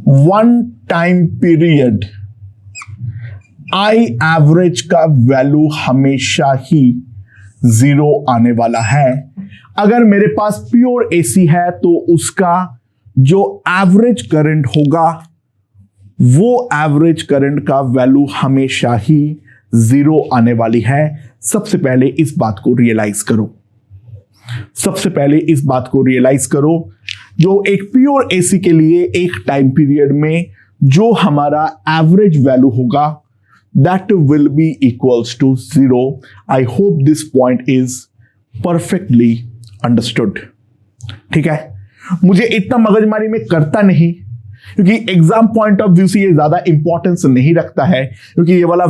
one time period I average का वैल्यू हमेशा ही 0 आने वाला है। अगर मेरे पास प्योर एसी है तो उसका जो एवरेज करंट होगा वो एवरेज करंट का वैल्यू हमेशा ही 0 आने वाली है। सबसे पहले इस बात को रियलाइज करो। सबसे पहले इस बात को रियलाइज करो, जो एक प्योर एसी के लिए एक टाइम पीरियड में जो हमारा एवरेज वैल्यू होगा that will be equals to 0. I hope this point is perfectly understood. ठीक है, मुझे इतना मगजमारी में करता नहीं, क्योंकि एग्जाम पॉइंट ऑफ व्यू से ये ज्यादा इंपॉर्टेंस नहीं रखता है, क्योंकि ये वाला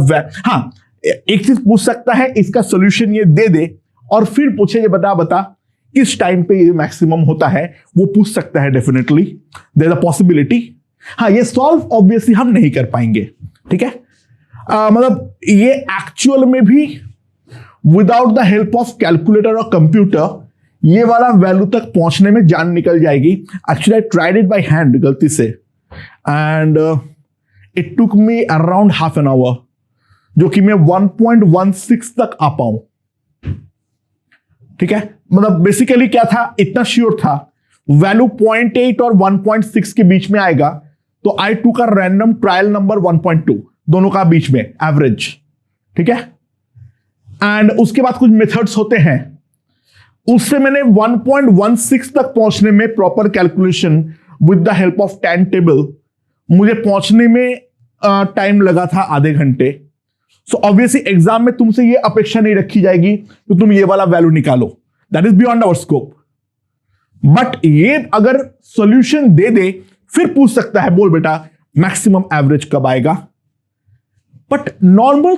हाँ, एक चीज पूछ सकता है, इसका सोल्यूशन ये दे दे और फिर पूछे ये बता किस टाइम पे ये मैक्सिमम होता है, वो पूछ सकता है. Definitely there is a possibility. हाँ, ये सॉल्व ऑब्वियसली हम नहीं कर पाएंगे. ठीक है, मतलब ये एक्चुअल में भी without the help of calculator और कंप्यूटर ये वाला वैल्यू तक पहुंचने में जान निकल जाएगी. Actually I tried it by hand गलती से, and it took me around half an hour, जो कि मैं 1.16 तक आ पाऊं. ठीक है, मतलब बेसिकली क्या था, इतना श्योर था वैल्यू 0.8 और 1.6 के बीच में आएगा, तो आई टुक अ रैंडम ट्रायल नंबर 1.2, दोनों का बीच में एवरेज. ठीक है, एंड उसके बाद कुछ मेथड्स होते हैं, उससे मैंने 1.16 तक पहुंचने में proper calculation with the help of time table मुझे पहुंचने में टाइम लगा था आधे घंटे. सो ऑब्वियसली एग्जाम में तुमसे ये अपेक्षा नहीं रखी जाएगी कि तुम ये वाला वैल्यू निकालो, that is beyond our scope. But ये अगर सॉल्यूशन दे दे फिर पूछ सकता है, बोल बेटा मैक्सिमम एवरेज कब आएगा. बट नॉर्मल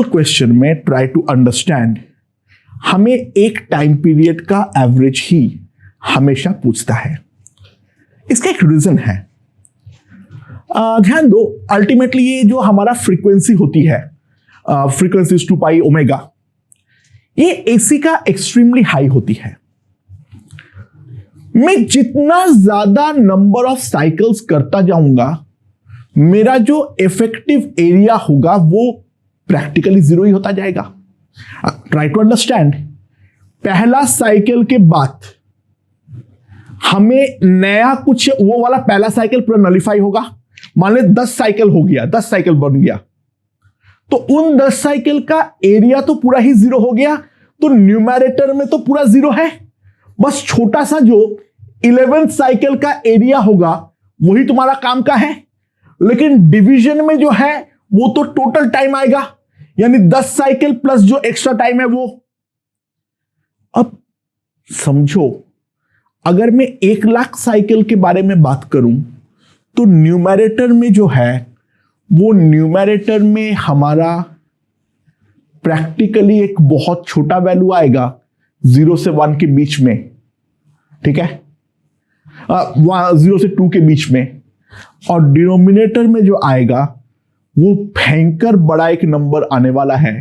क्वेश्चन में ट्राई टू अंडरस्टैंड, हमें एक टाइम पीरियड का एवरेज ही हमेशा पूछता है. इसका एक रीजन है, ध्यान दो. अल्टीमेटली ये जो हमारा फ्रीक्वेंसी होती है, फ्रीक्वेंसी 2 पाई ओमेगा, ये एसी का एक्सट्रीमली हाई होती है. मैं जितना ज्यादा नंबर ऑफ साइकिल्स करता जाऊंगा, मेरा जो इफेक्टिव एरिया होगा वो प्रैक्टिकली 0 ही होता जाएगा. ट्राई टू अंडरस्टैंड, पहला साइकिल के बाद हमें नया कुछ, वो वाला पहला साइकिल पूरा नलिफाई होगा. मान ले 10 साइकिल हो गया, 10 साइकिल बन गया, तो उन 10 साइकिल का एरिया तो पूरा ही 0 हो गया. तो न्यूमैरेटर में तो पूरा 0 है, बस छोटा सा जो 11th साइकिल का एरिया होगा वही तुम्हारा काम का है. लेकिन डिवीजन में जो है वो तो टोटल टाइम आएगा, यानी 10 साइकिल प्लस जो एक्स्ट्रा टाइम है वो. अब समझो, अगर मैं 1 लाख साइकिल के बारे में बात करूं तो न्यूमैरेटर में जो है वो न्यूमैरेटर में हमारा प्रैक्टिकली एक बहुत छोटा वैल्यू आएगा 0 से 1 के बीच में. ठीक है, 0 से 2 के बीच में. और डिनोमिनेटर में जो आएगा वो भयंकर बड़ा एक नंबर आने वाला है.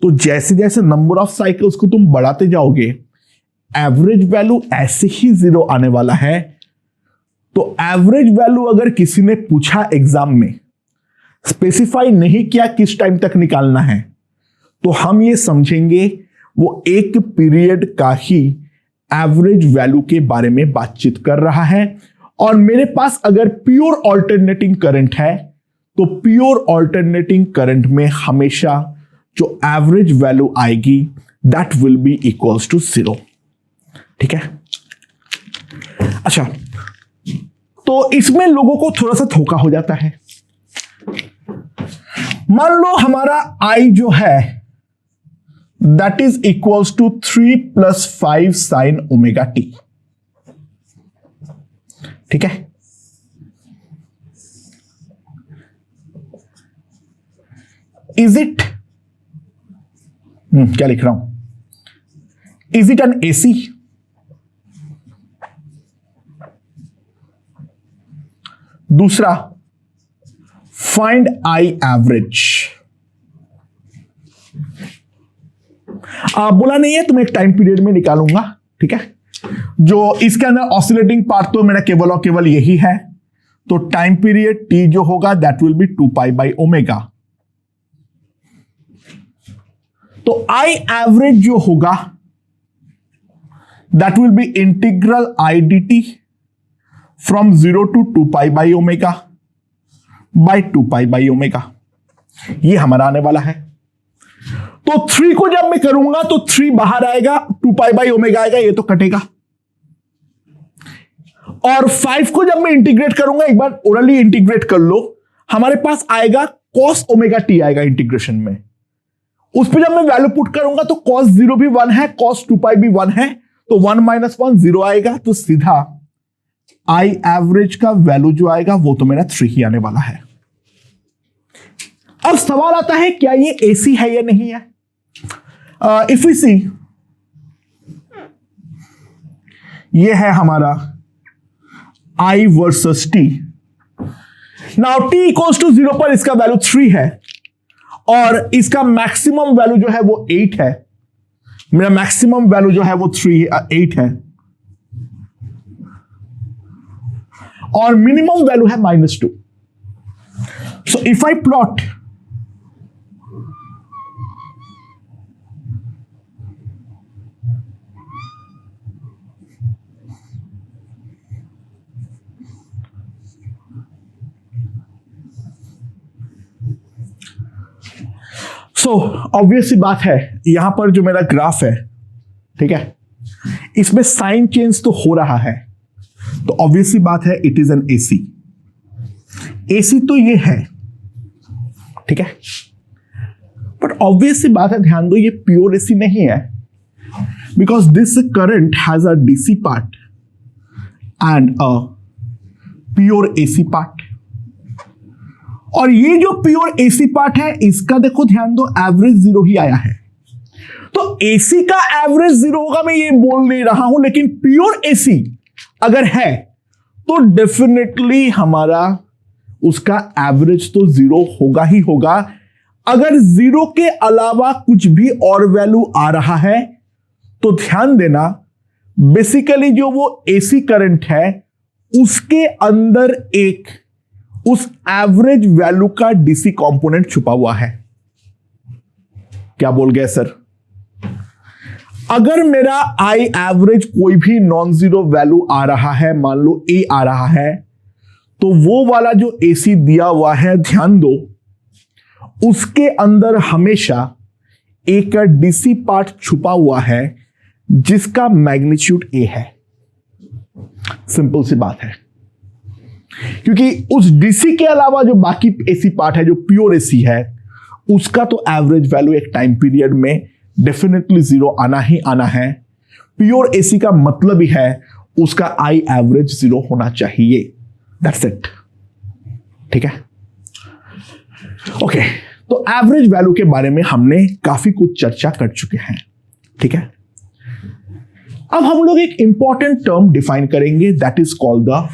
तो जैसे जैसे नंबर ऑफ साइकिल्स को तुम बढ़ाते जाओगे, एवरेज वैल्यू ऐसे ही 0 आने वाला है. तो एवरेज वैल्यू अगर किसी ने पूछा एग्जाम में, स्पेसिफाई नहीं किया किस टाइम तक निकालना है, तो हम ये समझेंगे वो एक पीरियड का ही एवरेज वैल्यू के बारे में बातचीत कर रहा है. और मेरे पास अगर प्योर ऑल्टरनेटिंग करंट है, तो प्योर ऑल्टरनेटिंग करंट में हमेशा जो एवरेज वैल्यू आएगी that will be equals to 0. ठीक है, अच्छा, तो इसमें लोगों को थोड़ा सा धोखा हो जाता है. मान लो हमारा I जो है that is equals to 3 + 5 sin ωt. ठीक है, इज इट, क्या लिख रहा हूं, इज इट एन एसी? दूसरा, फाइंड I एवरेज. बोला नहीं है तुम एक टाइम पीरियड में निकालूंगा. ठीक है, जो इसके अंदर ऑसिलेटिंग पार्ट तो मेरा केवल और केवल यही है. तो टाइम पीरियड T जो होगा that will B 2 pi by omega. तो I एवरेज जो होगा that will B integral I dt from 0 to 2 pi by omega by 2 pi by omega. ये हमारा आने वाला है. तो 3 को जब मैं करूंगा तो 3 बाहर आएगा, 2 पाई बाई ओमेगा आएगा, ये तो कटेगा। और 5 को जब मैं इंटीग्रेट करूंगा, एक बार ओरली इंटीग्रेट कर लो, हमारे पास आएगा cos ओमेगा टी आएगा इंटीग्रेशन में। उस पर जब मैं वैल्यू पुट करूंगा तो cos 0 भी 1 है, cos 2 पाई भी 1 है, तो 1 माइनस 1 0 आएगा। तो सीधा आई एवरेज का वैल्यू जो आएगा वो तो मेरा 3 ही आने वाला है। अब सवाल आता है क्या ये एसी है या नहीं है। इफ वी सी, ये है हमारा I versus T। Now T equals to 0 पर इसका वैल्यू 3 है और इसका मैक्सिमम वैल्यू जो है वो 8 है। मेरा मैक्सिमम वैल्यू जो है वो 8 है और मिनिमम वैल्यू है -2। So if I plot obvious सी बात है, यहां पर जो मेरा ग्राफ है, ठीक है, इसमें साइन चेंज तो हो रहा है, तो ऑब्वियस सी बात है it is an AC. AC तो ये है, ठीक है, बट ऑब्वियस सी बात है, ध्यान दो, ये प्योर एसी नहीं है, because this current has a DC part and a pure AC part. और ये जो प्योर एसी पार्ट है, इसका देखो ध्यान दो, एवरेज 0 ही आया है। तो एसी का एवरेज 0 होगा, मैं ये बोल नहीं रहा हूं, लेकिन प्योर एसी अगर है तो डेफिनेटली हमारा उसका एवरेज तो 0 होगा ही होगा। अगर 0 के अलावा कुछ भी और वैल्यू आ रहा है तो ध्यान देना, बेसिकली जो वो एसी करंट है उसके अंदर एक उस एवरेज वैल्यू का डीसी कंपोनेंट छुपा हुआ है। क्या बोल गए सर? अगर मेरा आई एवरेज कोई भी नॉन जीरो वैल्यू आ रहा है, मान लो ए आ रहा है, तो वो वाला जो एसी दिया हुआ है, ध्यान दो, उसके अंदर हमेशा एक डीसी पार्ट छुपा हुआ है जिसका मैग्नीट्यूड ए है। सिंपल सी बात है, क्योंकि उस डीसी के अलावा जो बाकी एसी पार्ट है, जो प्योर एसी है, उसका तो एवरेज वैल्यू एक टाइम पीरियड में डेफिनेटली 0 आना ही आना है। प्योर एसी का मतलब ही है उसका आई एवरेज 0 होना चाहिए। That's it. ठीक है, ओके। तो एवरेज वैल्यू के बारे में हमने काफी कुछ चर्चा कर चुके हैं। ठीक है, अब हम लोग एक इंपॉर्टेंट टर्म डिफाइन करेंगे, that is called the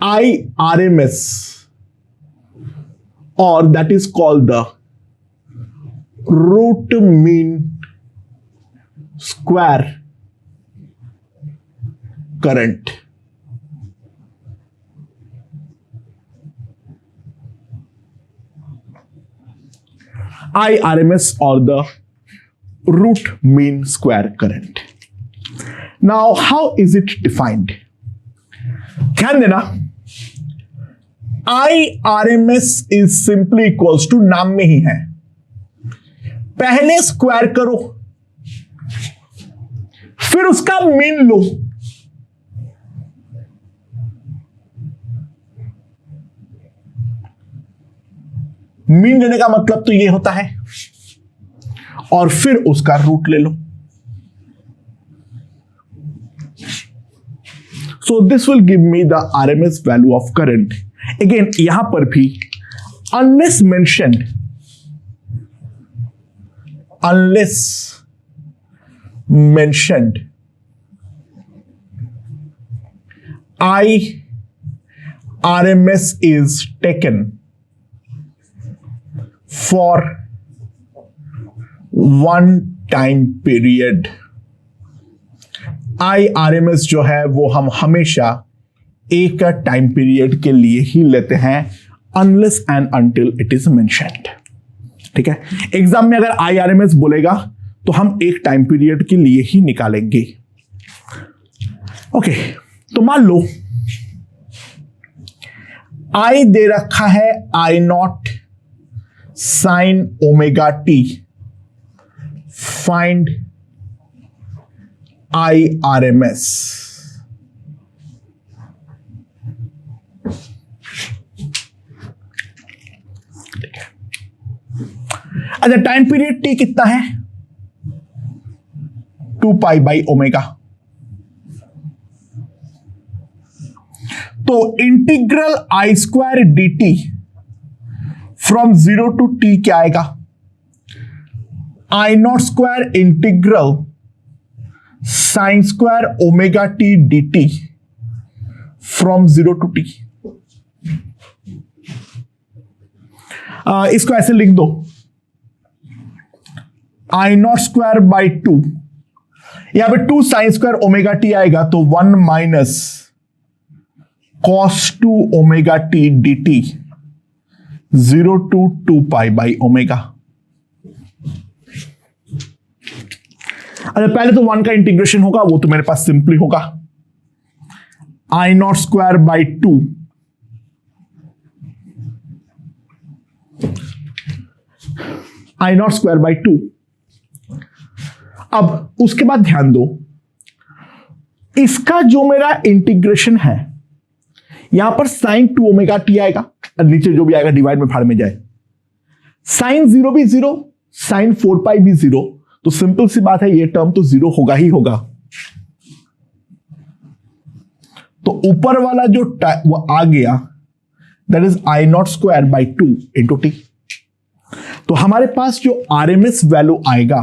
IRMS, और that is called the root mean square current. IRMS or the root mean square current. Now, how is it defined? ध्यान देना, IRMS is simply equals to, नाम में ही है, पहले square करो फिर उसका मीन लो। मीन लेने का मतलब तो ये होता है, और फिर उसका रूट ले लो। So this will give me the RMS value of current. Again यहां पर भी unless mentioned IRMS is taken for one time period। IRMS जो है वो हम हमेशा एक टाइम पीरियड के लिए ही लेते हैं, unless and until it is mentioned. ठीक है, एग्जाम में अगर IRMS बोलेगा तो हम एक टाइम पीरियड के लिए ही निकालेंगे। ओके, तो मान लो I दे रखा है I0, sine omega t, find IRMS। अच्छा, टाइम पीरियड टी कितना है? 2 पाई बाई ओमेगा। तो integral I square d t from 0 to t क्या आएगा? I not square integral sine square omega T D t from 0 to t. इसको ऐसे लिख दो, आई नॉट स्क्वायर बाई 2, यहां पे 2 साइन स्क्वायर ओमेगा टी आएगा, तो 1 minus cos 2 omega T D T 0 to 2 pi by omega. अच्छा, पहले तो 1 का इंटीग्रेशन होगा, वो तो मेरे पास सिंपली होगा, I not square by 2 I not square by 2। अब उसके बाद ध्यान दो, इसका जो मेरा इंटीग्रेशन है, यहां पर साइन 2 ओमेगा टी आएगा, नीचे जो भी आएगा डिवाइड में फाड़ में जाए, साइन 0 भी 0, साइन 4 पाई भी 0, तो सिंपल सी बात है ये टर्म तो 0 होगा ही होगा। तो ऊपर वाला जो वो आ गया, that is I not square by 2 into T. तो हमारे पास जो आरएमएस वैल्यू आएगा,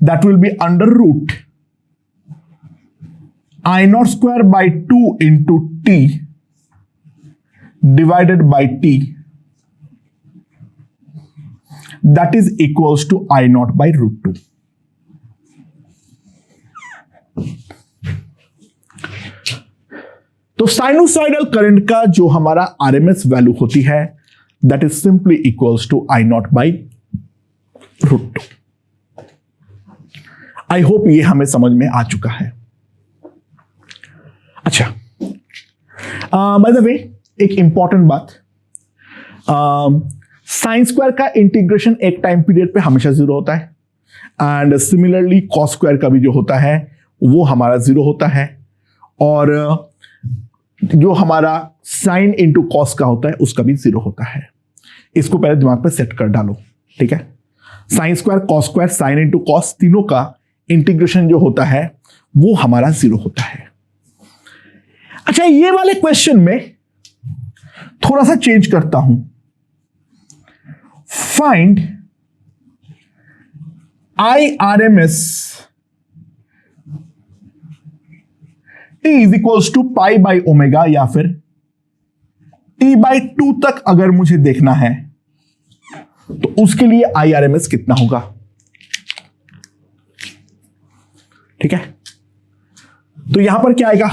that will be under root I not square by 2 into T divided by T, that is equals to I not by root 2। तो sinusoidal current का जो हमारा RMS value होती है, that is simply equals to I not by root 2। I hope ये हमें समझ में आ चुका है। अच्छा, बाय द वे एक इंपॉर्टेंट बात, साइन स्क्वायर का इंटीग्रेशन एक टाइम पीरियड पे हमेशा 0 होता है, एंड सिमिलरली कॉस स्क्वायर का भी जो होता है वो हमारा 0 होता है, और जो हमारा साइन इंटू कॉस का होता है उसका भी 0 होता है। इसको पहले दिमाग पे सेट कर डालो, ठीक है। Sine square, cos square, sine into cos, तीनों का इंटीग्रेशन जो होता है वो हमारा 0 होता है। अच्छा, ये वाले क्वेश्चन में थोड़ा सा चेंज करता हूं, find IRMS T is equals to pi by omega, या फिर T बाई 2 तक अगर मुझे देखना है तो उसके लिए IRMS कितना होगा, ठीक है। तो यहां पर क्या आएगा,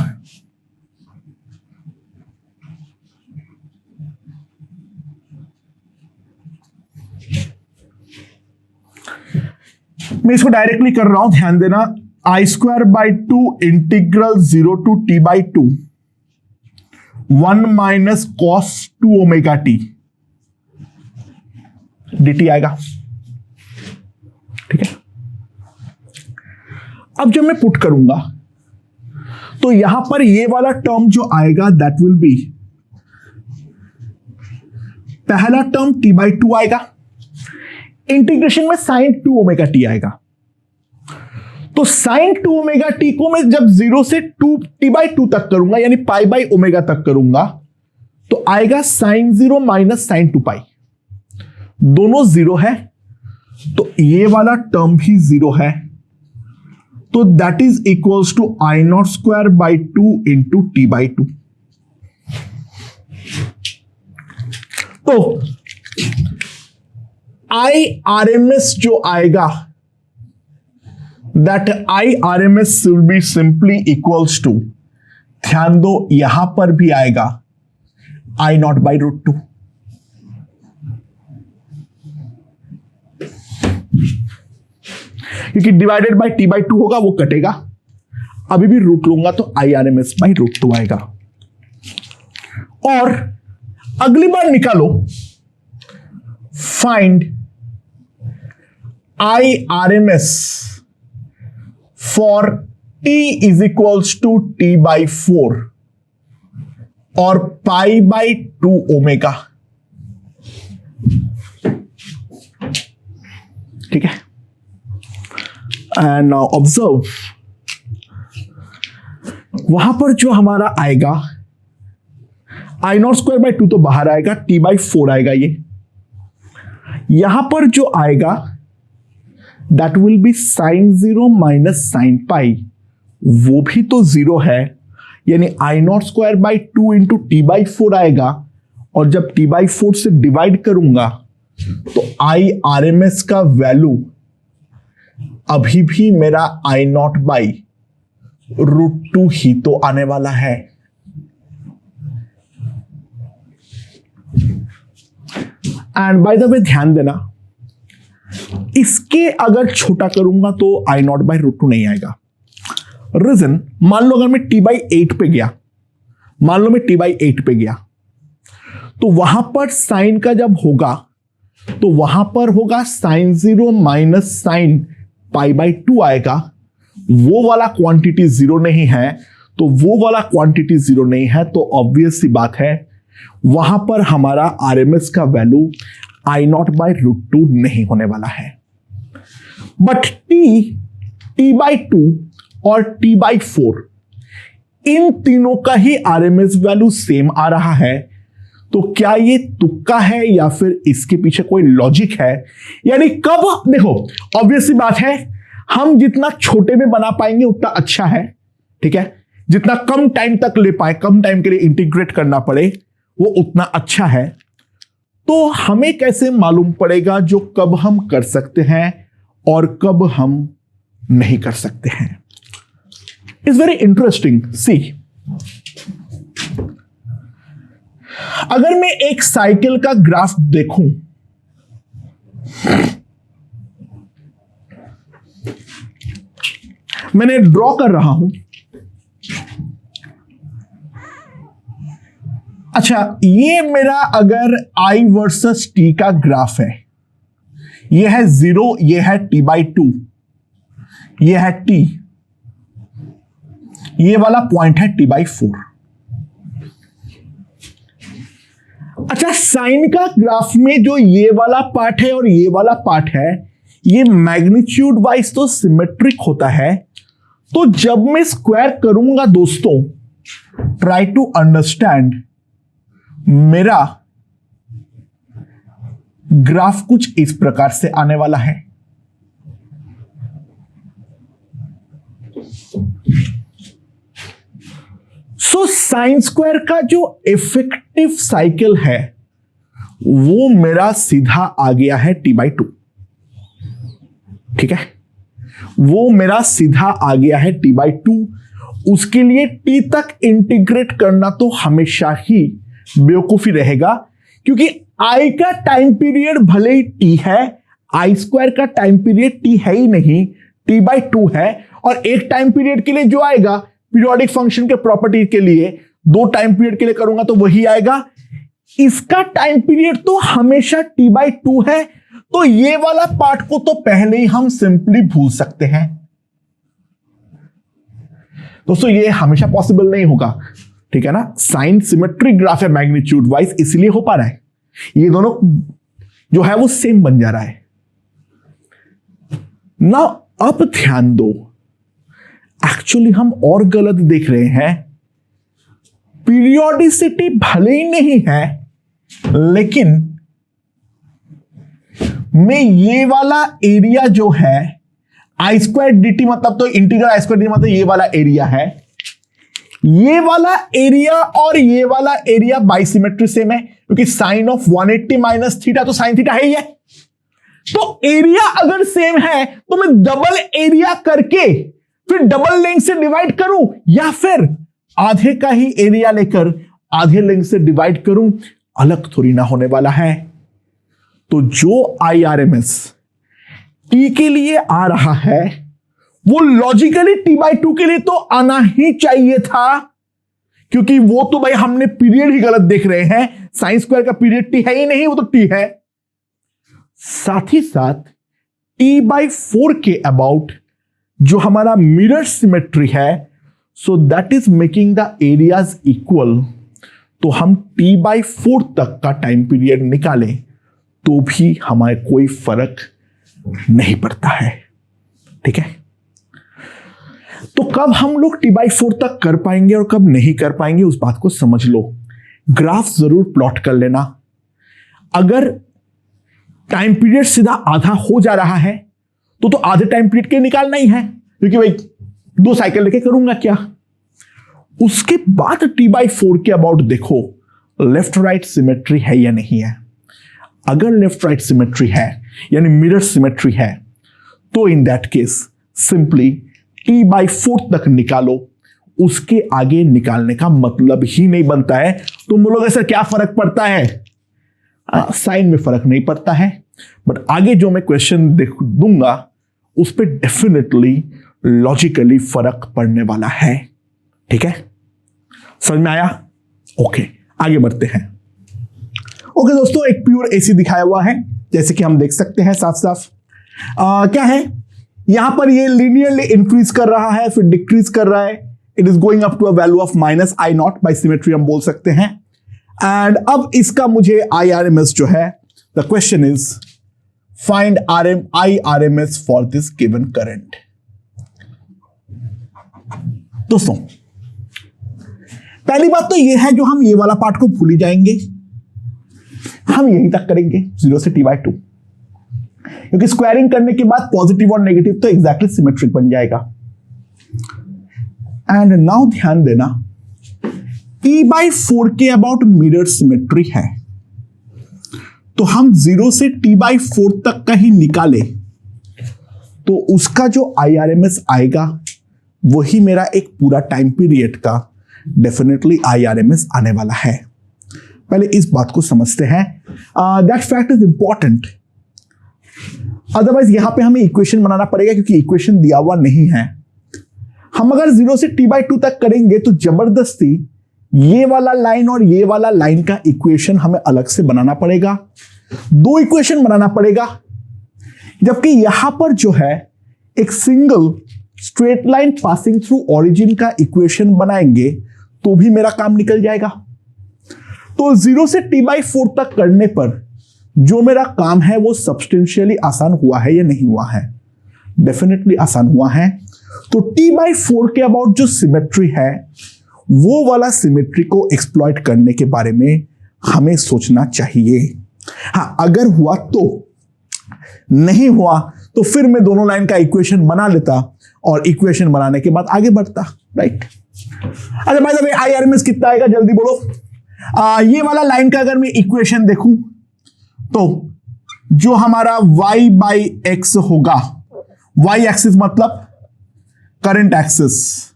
मैं इसको डायरेक्टली कर रहा हूं, ध्यान देना, I square by 2 integral 0 to t by 2 1 minus cos 2 omega T D t आएगा, ठीक है। अब जब मैं पुट करूंगा तो यहां पर ये वाला टर्म जो आएगा, दैट विल बी, पहला टर्म टी बाई 2 आएगा, इंटीग्रेशन में साइन 2 ओमेगा टी आएगा। तो साइन 2 ओमेगा टी को मैं जब 0 से 2 टी बाई 2 तक करूंगा, यानी पाई बाई ओमेगा तक करूंगा, तो आएगा साइन 0 माइनस साइन 2 पाई, दोनों 0 है, तो ये वाला टर्म भी 0 है, तो that is equals to I not square by 2 into T by 2। तो IRMS जो आएगा, that IRMS will be simply equals to, ध्यान दो यहां पर भी आएगा आई नॉट बाई रूट 2। क्योंकि डिवाइडेड बाई टी बाई 2 होगा, वो कटेगा, अभी भी रूट लूंगा तो IRMS बाई रूट 2 आएगा। और अगली बार निकालो find IRMS for t is equals to T/4 और π/2 ओमेगा। ठीक है, एंड नाउ ऑब्जर्व, वहां पर जो हमारा आएगा I0²/2 तो बाहर आएगा, T/4 आएगा। ये यहां पर जो आएगा that will B sin0 minus sin π, वो भी तो 0 है, यानी I0²/2 इंटू T/4 आएगा, और जब T/4 से डिवाइड करूंगा तो IRMS का वैल्यू अभी भी मेरा I0/√2 ही तो आने वाला है। एंड बाय द वे ध्यान देना, इसके अगर छोटा करूंगा तो I0/√2 नहीं आएगा। रीजन, मान लो अगर मैं T/8 पे गया, मान लो मैं T/8 पे गया, तो वहां पर साइन का जब होगा तो वहां पर होगा sin0 माइनस sin π/2 आएगा। वो वाला क्वांटिटी जीरो नहीं है, तो वो वाला क्वांटिटी जीरो नहीं है, तो ऑब्वियस सी बात है वहां पर हमारा RMS का वैल्यू I0/√2 नहीं होने वाला है। बट T/2 और T/4 इन तीनों का ही RMS वैल्यू सेम आ रहा है, तो क्या ये तुक्का है या फिर इसके पीछे कोई लॉजिक है? यानी कब, देखो ऑब्वियस सी बात है, हम जितना छोटे में बना पाएंगे उतना अच्छा है। ठीक है, जितना कम टाइम तक ले पाए, कम टाइम के लिए इंटीग्रेट करना पड़े, वो उतना अच्छा है। तो हमें कैसे मालूम पड़ेगा जो कब हम कर सकते हैं और कब हम नहीं कर सकते हैं? It's very interesting. सी, अगर मैं एक साइकिल का ग्राफ देखूं, मैंने ड्रॉ कर रहा हूं। अच्छा, ये मेरा अगर I वर्सेस T का ग्राफ है, ये है 0, ये है T/2, ये है T, ये वाला पॉइंट है T/4। अच्छा, साइन का ग्राफ में जो ये वाला पार्ट है और ये वाला पार्ट है, ये मैग्नीट्यूड वाइज तो सिमेट्रिक होता है। तो जब मैं स्क्वायर करूंगा दोस्तों, ट्राई टू अंडरस्टैंड, मेरा ग्राफ कुछ इस प्रकार से आने वाला है। सो साइन स्क्वायर का जो इफेक्टिव साइकिल है वो मेरा सीधा आ गया है T/2। ठीक है, वो मेरा सीधा आ गया है T/2। उसके लिए T तक इंटीग्रेट करना तो हमेशा ही बेवकूफी रहेगा, क्योंकि I का टाइम पीरियड भले ही T है, I² का टाइम पीरियड T है ही नहीं, T/2 है। और एक टाइम पीरियड के लिए जो आएगा पीरियोडिक फंक्शन के प्रॉपर्टी के लिए, दो टाइम पीरियड के लिए करूंगा तो वही आएगा। इसका टाइम पीरियड तो हमेशा T/2 है, तो ये वाला पार्ट को तो पहले ही हम सिंपली भूल सकते हैं। दोस्तों ये हमेशा पॉसिबल नहीं होगा, ठीक है ना। साइन सिमेट्रिक ग्राफ है मैग्नीट्यूड वाइज, इसलिए हो पा रहा है। ये दोनों जो है वो सेम बन जा रहा है ना। अब ध्यान दो, एक्चुअली हम और गलत देख रहे हैं। पीरियोडिसिटी भले ही नहीं है, लेकिन मैं ये वाला एरिया जो है I² dt, मतलब तो इंटीग्रल I² dt मतलब ये वाला एरिया है, ये वाला एरिया और ये वाला एरिया बाइसिमेट्री सेम है, क्योंकि साइन ऑफ 180 माइनस थीटा तो साइन थीटा है ही है। तो एरिया अगर सेम है तो मैं डबल एरिया करके फिर डबल लेंथ से डिवाइड करूं, या फिर आधे का ही एरिया लेकर आधे लेंथ से डिवाइड करूं, अलग थोड़ी ना होने वाला है। तो जो IRMS T के लिए आ रहा है वो लॉजिकली T/2 के लिए तो आना ही चाहिए था, क्योंकि वो तो भाई हमने पीरियड ही गलत देख रहे हैं, साइन स्क्वायर का पीरियड टी है ही नहीं, वो तो टी है। साथ ही साथ t/4 के अबाउट जो हमारा मिरर सिमेट्री है, so that is making the areas equal. तो हम t/4 तक का टाइम पीरियड निकालें तो भी हमारे कोई फर्क नहीं पड़ता है। ठीक है, तो कब हम लोग t/4 तक कर पाएंगे और कब नहीं कर पाएंगे उस बात को समझ लो। ग्राफ जरूर प्लॉट कर लेना। अगर टाइम पीरियड सीधा आधा हो जा रहा है तो आधे टाइम पीरियड के निकालना ही है, क्योंकि भाई 2 साइकिल लेके करूंगा क्या। उसके बाद t/4 के अबाउट देखो लेफ्ट राइट सिमेट्री है या नहीं है। अगर लेफ्ट राइट सिमेट्री है यानी मिरर सिमेट्री है तो in that case simply t/4 तक निकालो, उसके आगे निकालने का मतलब ही नहीं बनता है। तुम बोलोगे सर क्या फर्क पड़ता है, साइन में फर्क नहीं पड़ता है, बट आगे जो मैं क्वेश्चन दूंगा उस पर डेफिनेटली लॉजिकली फर्क पड़ने वाला है। ठीक है, समझ में आया? ओके, आगे बढ़ते हैं। ओके दोस्तों, एक प्योर एसी दिखाया हुआ है, जैसे कि हम देख सकते हैं साफ साफ। क्या है यहां पर, ये लीनियरली इंक्रीज कर रहा है फिर डिक्रीज कर रहा है। It is going up to a value of -I0 by symmetry हम बोल सकते हैं। एंड अब इसका मुझे IRMS जो है, the question is find IRMS for this given current. दोस्तों पहली बात तो यह है, जो हम ये वाला पार्ट को भूल ही जाएंगे, हम यहीं तक करेंगे 0 से t/2, क्योंकि स्क्वायरिंग करने के बाद पॉजिटिव और नेगेटिव तो एग्जैक्टली सिमेट्रिक बन जाएगा। एंड नाउ ध्यान देना, t/4 के अबाउट मिरर सिमेट्री है, तो हम 0 से t/4 तक का ही निकाले तो उसका जो IRMS आएगा वही मेरा एक पूरा टाइम पीरियड का डेफिनेटली IRMS आने वाला है। पहले इस बात को समझते हैं, that fact is important. Otherwise यहां पे हमें इक्वेशन बनाना पड़ेगा, क्योंकि इक्वेशन दिया हुआ नहीं है। हम अगर 0 से t/2 तक करेंगे तो जबरदस्ती ये वाला लाइन और ये वाला लाइन का इक्वेशन हमें अलग से बनाना पड़ेगा, 2 इक्वेशन बनाना पड़ेगा। जबकि यहां पर जो है एक single straight line passing through origin का इक्वेशन बनाएंगे तो भी मेरा काम निकल जाएगा। तो 0 से t/4 तक करने पर जो मेरा काम है वो सब्सटेंशियली आसान हुआ है या नहीं हुआ है? डेफिनेटली आसान हुआ है। तो t/4 के अबाउट जो सिमेट्री है वो वाला सिमेट्री को एक्सप्लॉइट करने के बारे में हमें सोचना चाहिए। हाँ, अगर हुआ तो, नहीं हुआ तो फिर मैं दोनों लाइन का इक्वेशन बना लेता और इक्वेशन बनाने के बाद आगे बढ़ता। राइट, अच्छा भाई साहब IRMS कितना आएगा जल्दी बोलो। ये वाला लाइन का अगर मैं इक्वेशन देखूं तो जो हमारा y/x होगा, y एक्सिस मतलब करंट एक्सिस,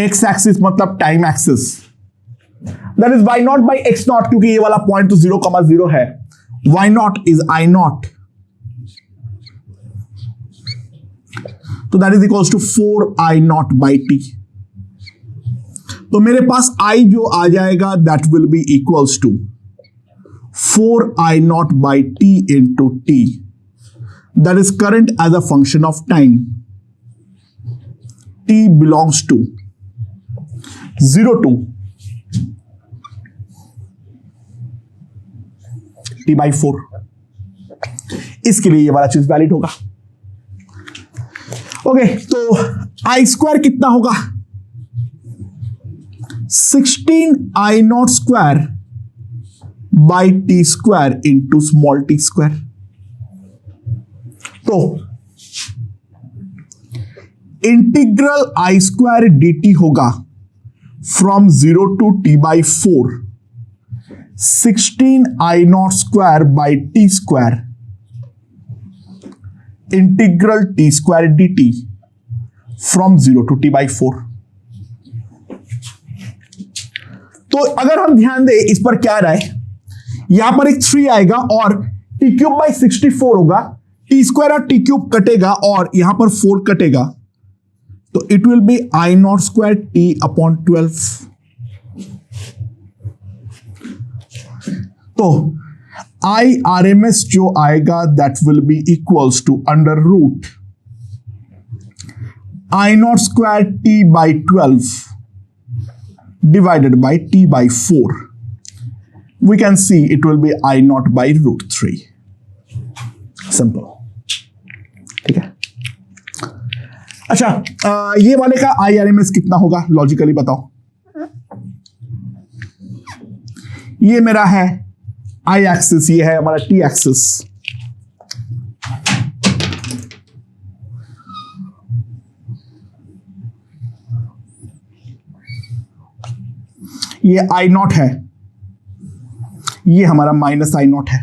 x एक्सिस मतलब time axis, that is y0/x0, क्योंकि ये वाला पॉइंट तो 0,0 है। y0 इज I0, तो that is equals to 4I0/t। तो मेरे पास I जो आ जाएगा that will be equals to 4I0/t into t, that is current as a function of time. T belongs to 0 to t/4। इसके लिए ये वाला चीज वैलिड होगा। ओके, तो I² कितना होगा? 16I0² by t² into small t²। तो इंटीग्रल I² dt होगा from 0 to t/4 16I0² by t² integral t² dt from 0 to t/4। तो अगर हम ध्यान दें इस पर क्या आ रहा है, यहां पर एक 3 आएगा और t³/64 होगा, t² और t³ कटेगा और यहां पर 4 कटेगा, तो it will B I0² t/12। तो आई आर एम एस जो आएगा that will be equals to under root I not square T by 12 divided by t by 4. We can see it will be I naught by root 3. Simple. ठीक है। अच्छा, ये वाले का IRMS कितना होगा लॉजिकली बताओ। ये मेरा है I एक्सिस, ये है हमारा T एक्सिस। ये आई नॉट है, ये हमारा माइनस आई नॉट है।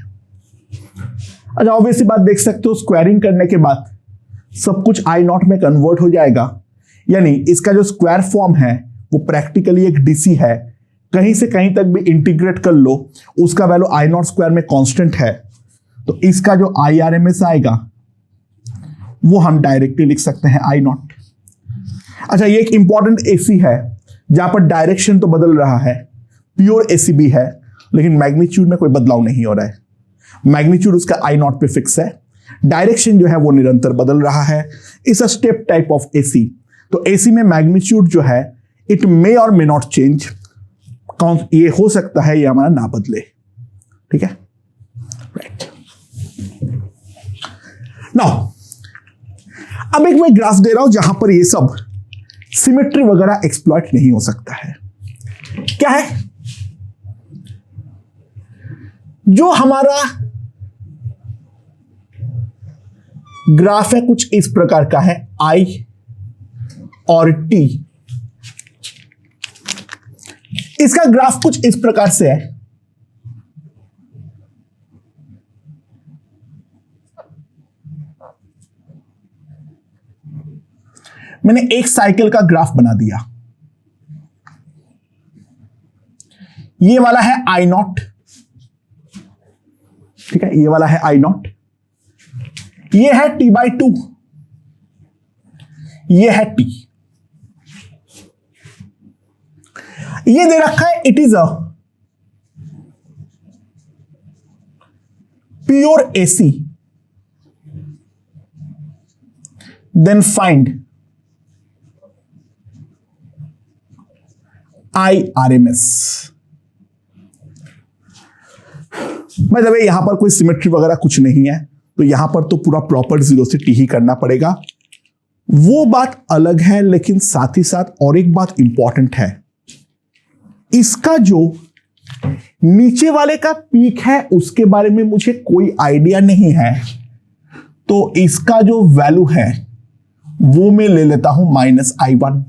अच्छा, ऑब्वियसली बात देख सकते हो, स्क्वायरिंग करने के बाद सब कुछ आई नॉट में कन्वर्ट हो जाएगा, यानी इसका जो स्क्वायर फॉर्म है वो प्रैक्टिकली एक डीसी है। कहीं से कहीं तक भी इंटीग्रेट कर लो, उसका वैल्यू आई नॉट स्क्वायर में कांस्टेंट है, तो इसका जो आई आर एम एस आएगा वो हम डायरेक्टली लिख सकते हैं आई नॉट। अच्छा, ये एक इंपॉर्टेंट एसी है जहां पर डायरेक्शन तो बदल रहा है, प्योर एसी भी है, लेकिन मैग्नीट्यूड में कोई बदलाव नहीं हो रहा है। मैग्नीट्यूड उसका आई नॉट पे फिक्स है, डायरेक्शन जो है वो निरंतर बदल रहा है। इस स्टेप टाइप ऑफ एसी, तो एसी में मैग्नीट्यूड जो है इट मे और मे नॉट चेंज, ये हो सकता है ये हमारा ना बदले। ठीक है, राइट। नाउ अब एक मैं ग्राफ दे रहा हूं जहां पर ये सब सिमेट्री वगैरह एक्सप्लॉइट नहीं हो सकता है। क्या है? जो हमारा ग्राफ है कुछ इस प्रकार का है, I और T। इसका ग्राफ कुछ इस प्रकार से है। मैंने एक साइकिल का ग्राफ बना दिया। ये वाला है आई नॉट, ठीक है, ये वाला है आई नॉट, ये है टी बाई 2, ये है टी। ये दे रखा है it is a pure AC, then find IRMS। भाई जब यहां पर कोई सिमेट्री वगैरह कुछ नहीं है, तो यहां पर तो पूरा प्रॉपर 0 से T ही करना पड़ेगा। वो बात अलग है, लेकिन साथ ही साथ और एक बात इंपॉर्टेंट है, इसका जो नीचे वाले का पीक है उसके बारे में मुझे कोई आइडिया नहीं है, तो इसका जो वैल्यू है वो मैं ले लेता हूं -I1।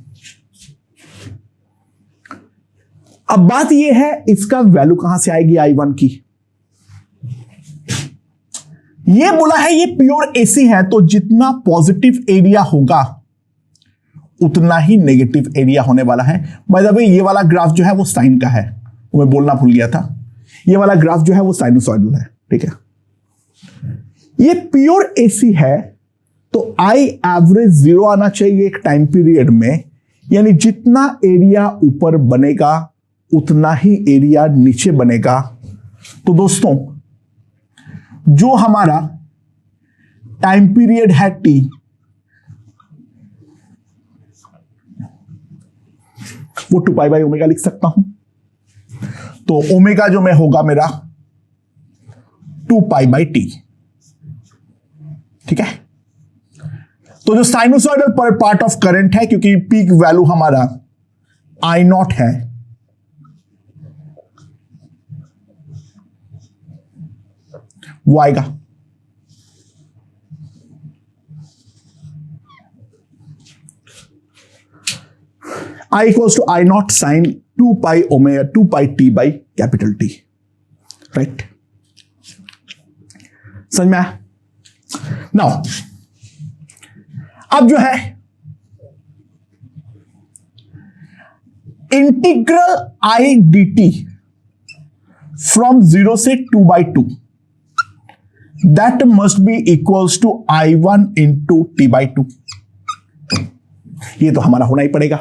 अब बात यह है इसका वैल्यू कहां से आएगी I1 की। ये बोला है ये प्योर एसी है, तो जितना पॉजिटिव एरिया होगा उतना ही नेगेटिव एरिया होने वाला है। बाय द वे ये वाला ग्राफ जो है वो साइन का है, वो मैं बोलना भूल गया था। ये वाला ग्राफ जो है वो साइनोसॉइडल है, ठीक है। ये प्योर एसी है, तो आई एवरेज 0 आना चाहिए एक टाइम पीरियड में, यानी जितना एरिया ऊपर बनेगा उतना ही एरिया नीचे बनेगा। तो दोस्तों जो हमारा टाइम पीरियड है T, वो 2 पाई बाई ओमेगा लिख सकता हूं। तो ओमेगा जो में होगा मेरा 2 पाई बाई T, ठीक है। तो जो साइनोसॉइडल पर पार्ट ऑफ करंट है, क्योंकि पीक वैल्यू हमारा I नॉट है, वो आएगा I equals to I naught sine 2 pi omega 2 pi T by capital T, right. समझ में आया? नाउ अब जो है इंटीग्रल I dt फ्रॉम 0 से 2/2 that must be equals to I1 into T/2। ये तो हमारा होना ही पड़ेगा।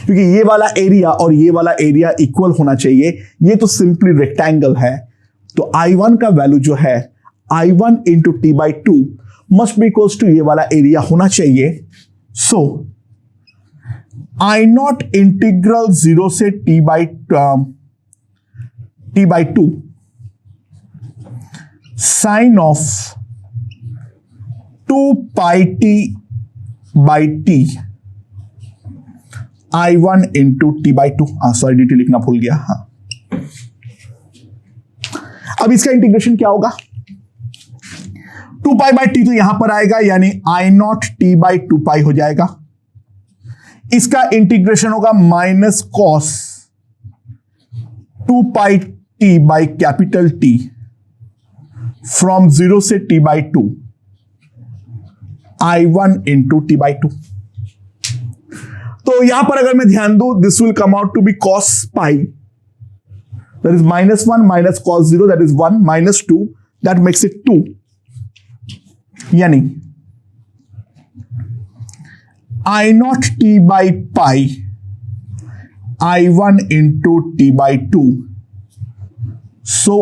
क्योंकि ये वाला एरिया और ये वाला एरिया इक्वल होना चाहिए, ये तो सिंपली रेक्टेंगल है। तो I1 का वैल्यू जो है I1 into T by two must be equals to ये वाला एरिया होना चाहिए। सो I0 इंटीग्रल 0 से T by two sine of 2 pi T by T I1 into T by two, sorry dt लिखना भूल गया। हाँ, अब इसका इंटीग्रेशन क्या होगा? 2 पाई बाई टी तो यहां पर आएगा, यानी I0 टी बाई 2 पाई हो जाएगा। इसका इंटीग्रेशन होगा minus cos 2 pi T by capital T from 0 से T by 2 I1 into T by 2। तो यहां पर अगर मैं ध्यान दूं, this will come out to be cos पाई, that is -1 minus cos 0, that is 1 minus 2, that makes it 2, यानी I0 T by pi I1 into T by 2, so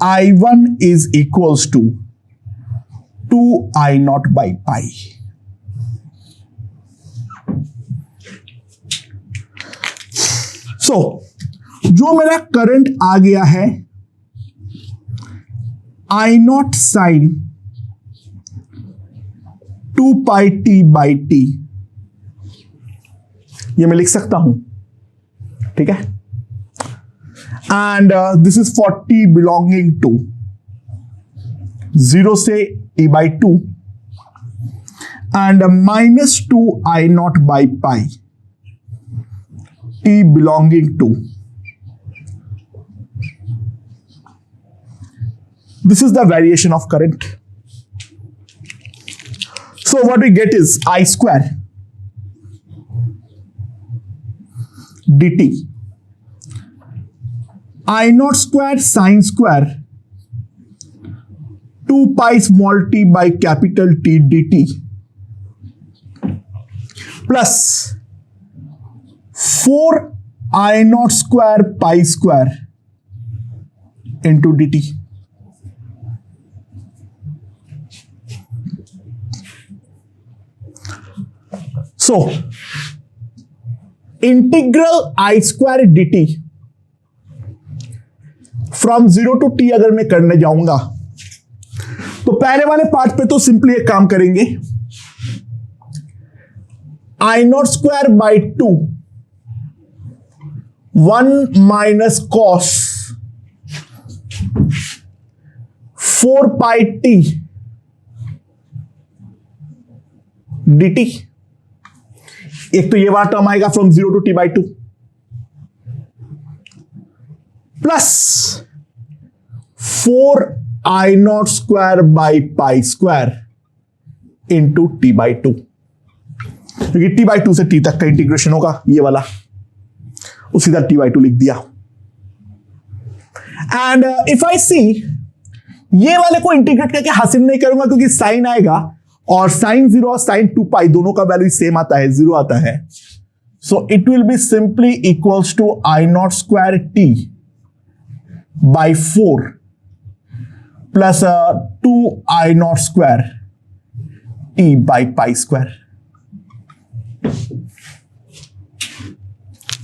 I1 is equals to 2 I0 by pi. So जो मेरा current आ गया है I0 sine 2 pi T by t, ये मैं लिख सकता हूं, ठीक है। And this is for t belonging to 0 से T by 2 and -2 I0 by pi t belonging to, this is the variation of current. So what we get is I square dt I0 square sine square 2 pi small t by capital T dt plus 4 I0 square pi square into dt. So integral I square dt from 0 to t अगर मैं करने जाऊंगा तो पहले वाले part पे तो simply एक काम करेंगे, I0 square by 2 1 minus cos 4 pi t dt। एक तो ये वाला टर्म आएगा from 0 to t by 2 plus 4 I0 square by pi square into T by 2, क्योंकि t बाई 2 से t तक का इंटीग्रेशन होगा ये वाला, उसी तरह t बाई 2 लिख दिया। एंड इफ आई सी ये वाले को इंटीग्रेट करके हासिल नहीं करूंगा क्योंकि साइन आएगा और साइन 0 और साइन 2 पाई दोनों का वैल्यू सेम आता है, 0 आता है। So it will be simply equals to I0 square t by 4 plus 2 I0 square t by pi square.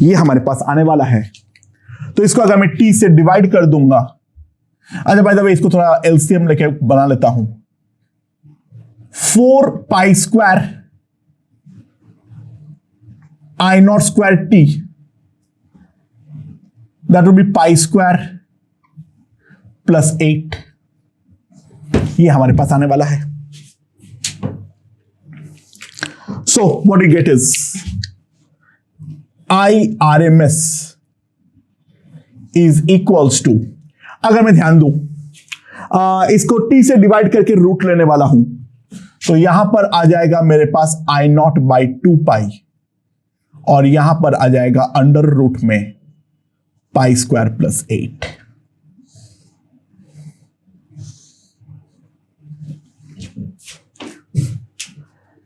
ये हमारे पास आने वाला है। तो इसको अगर मैं t से डिवाइड कर दूंगा, अच्छा बाय द वे इसको थोड़ा एलसीएम लेके बना लेता हूं, 4 pi square I0 square t, that will be pi square plus 8, ये हमारे पास आने वाला है। So what you get is IRMS is equals to, अगर मैं ध्यान दूं इसको t से डिवाइड करके रूट लेने वाला हूं तो यहां पर आ जाएगा मेरे पास I0 बाई 2 पाई और यहां पर आ जाएगा अंडर रूट में पाई स्क्वायर प्लस 8।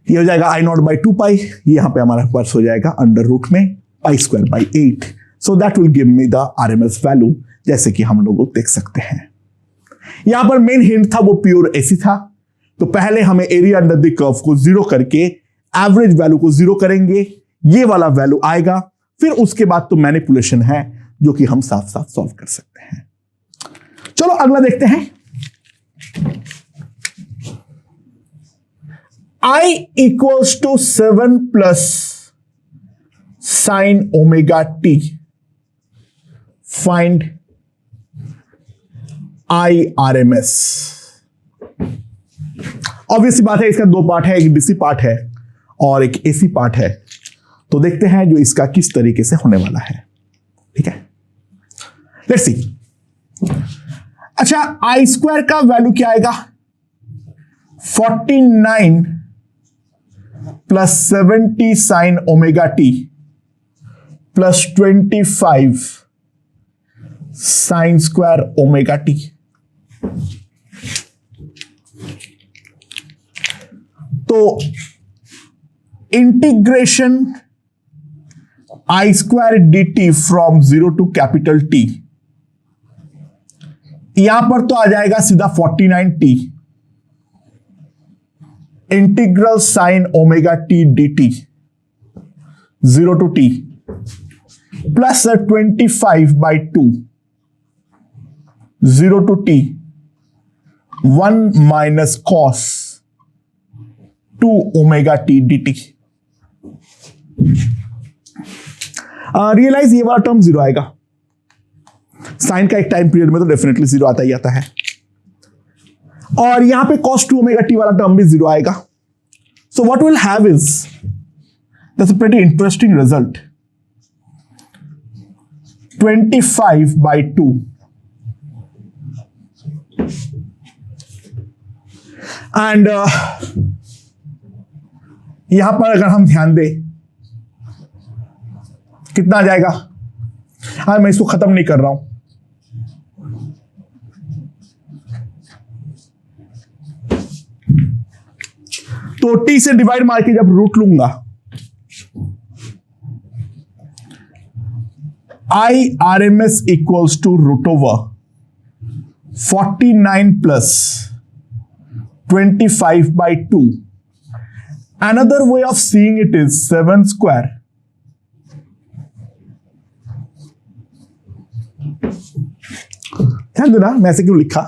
ये हो जाएगा I0 बाई 2 पाई, यहां पे हमारे पास हो जाएगा अंडर रूट में pi square by 8. So that will give me the RMS value, जैसे कि हम लोग देख सकते हैं. यहां पर मेन हिंट था वो प्योर एसी था, तो पहले हमें एरिया अंडर द कर्व को जीरो करके एवरेज वैल्यू को जीरो करेंगे, ये वाला वैल्यू आएगा. फिर उसके बाद तो मैनिपुलेशन है जो कि हम साथ साथ सॉल्व कर सकते हैं. चलो अगला देखते हैं. I equals to 7 plus sin omega t. Find IRMS. Obviously बात है, इसका दो पार्ट है, एक डीसी पार्ट है और एक एसी पार्ट है. तो देखते हैं जो इसका किस तरीके से होने वाला है. ठीक है, लेट्स सी. अच्छा, आई स्क्वायर का वैल्यू क्या आएगा? 49 plus 70 sine omega T plus 25 sine square omega t. तो integration I square d t from 0 to capital t, यहां पर तो आ जाएगा सीधा 49t integral sine omega T D T 0 to t plus 25/2 0 to t 1 minus cos 2 omega T D t. Realise ये वाला term zero आएगा. साइन का एक टाइम पीरियड में तो डेफिनेटली जीरो आता ही आता है, और यहां पे cos 2 ओमेगा टी वाला टर्म भी जीरो आएगा. So what will have is that's a pretty interesting result. 25/2 and यहां पर अगर हम ध्यान दें कितना आ जाएगा. हाँ, मैं इसको खत्म नहीं कर रहा हूं. तो टी से डिवाइड मार के जब रूट लूंगा, I R M S equals to root over 49 plus 25/2. Another way of seeing it is 7 square ध्यान देना मैं ऐसे क्यों लिखा.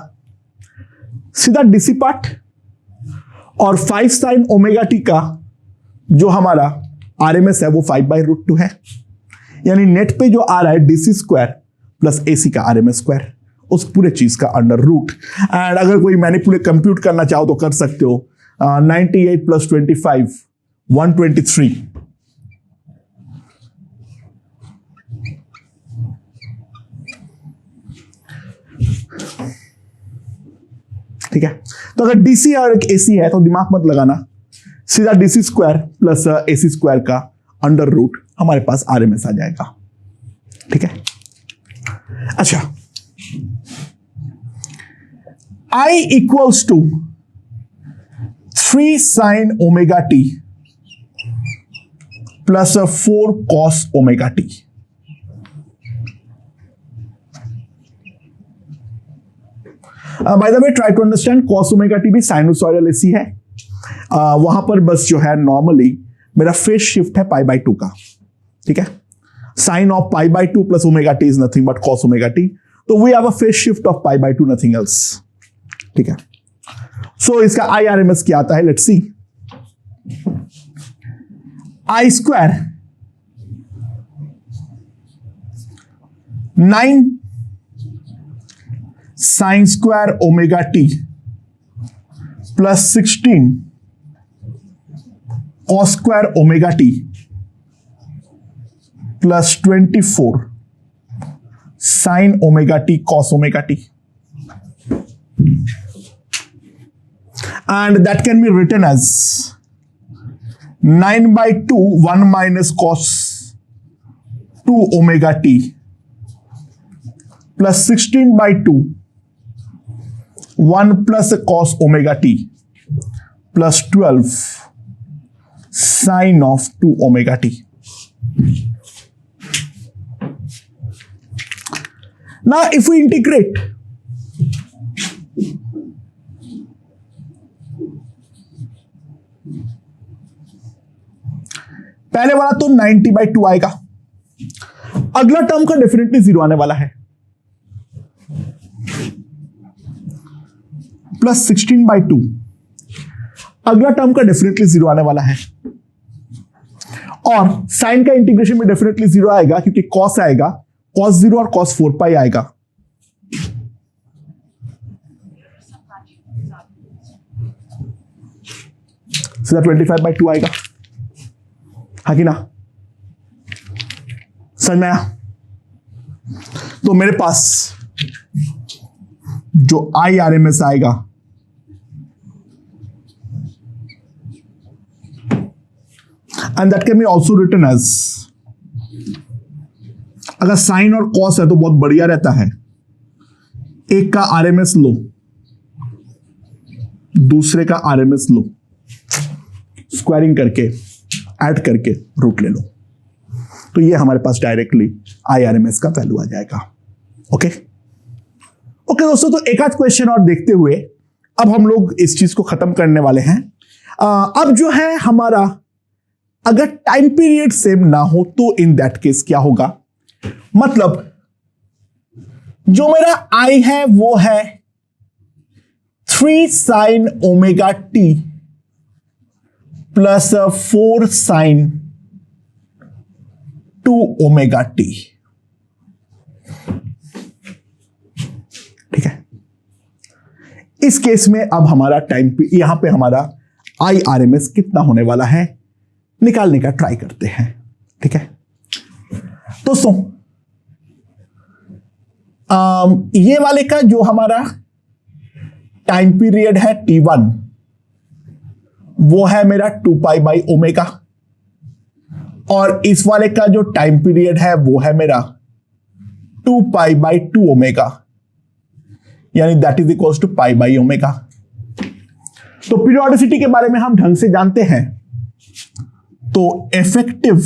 सीधा डीसी पार्ट और 5 साइन ओमेगा टी का जो हमारा आरएमएस है वो 5/√2 है, यानी नेट पे जो आ रहा है डीसी स्क्वायर प्लस एसी का आरएमएस स्क्वायर, उस पूरे चीज का अंडर रूट. एंड अगर कोई मैनिपुलेट कंप्यूट करना चाहो तो कर सकते हो. 98 प्लस 25 123. ठीक है, तो अगर डीसी और एक एसी है तो दिमाग मत लगाना, सीधा DC square plus AC square का अंडर रूट हमारे पास आरएमएस आ जाएगा. ठीक है. अच्छा, I equals to 3 sine omega T plus 4 cos omega T. By the way try to understand, cos omega T भी साइनोसॉइडल एसी है. वहां पर बस जो है नॉर्मली मेरा फेज शिफ्ट है π/2 का. ठीक है, sine of π/2 plus omega t is nothing but cos omega t. तो we have a phase shift of π/2, nothing else. ठीक है, सो इसका IRMS क्या आता है, let's see. I square 9 sine square omega T plus 16 cos square omega T plus 24 sine omega t cos omega t. And that can be written as 9/2 1 minus cos 2 omega t plus 16/2 1 plus cos omega t plus 12 sin of 2 omega t. Now if we integrate, पहले वाला तो 90/2 आएगा, अगला term का definitely 0 आने वाला है, plus 16/2, अगला टर्म का डेफिनेटली 0 आने वाला है, और साइन का इंटीग्रेशन में डेफिनेटली 0 आएगा क्योंकि कॉस आएगा, cos 0 और cos 4 पाई आएगा। सीधा 25/2 आएगा, हाँ कि ना, समझ में आया? तो मेरे पास जो IRMS आएगा and that can be also written as, अगर साइन और कॉस है तो बहुत बढ़िया रहता है, एक का RMS लो, दूसरे का RMS लो, स्क्वायरिंग करके ऐड करके रूट ले लो, तो ये हमारे पास डायरेक्टली IRMS का वैल्यू आ जाएगा। ओके ओके दोस्तों, तो एक आध क्वेश्चन और देखते हुए अब हम लोग इस चीज को खत्म करने वाले हैं। अब जो है हमारा, अगर टाइम पीरियड सेम ना हो तो इन दैट केस क्या होगा, मतलब जो मेरा I है वो है 3 sin omega t plus 4 sin 2 omega t, ठीक है। इस केस में अब हमारा टाइम, यहां पे हमारा IRMS कितना होने वाला है निकालने का ट्राई करते हैं, ठीक है दोस्तों। ये वाले का जो हमारा टाइम पीरियड है T1 वो है मेरा 2 पाई बाई ओमेगा, और इस वाले का जो टाइम पीरियड है वो है मेरा 2 पाई बाई 2 ओमेगा, यानी that is equals to pi by omega. तो पीरियोडिसिटी के बारे में हम ढंग से जानते हैं, तो इफेक्टिव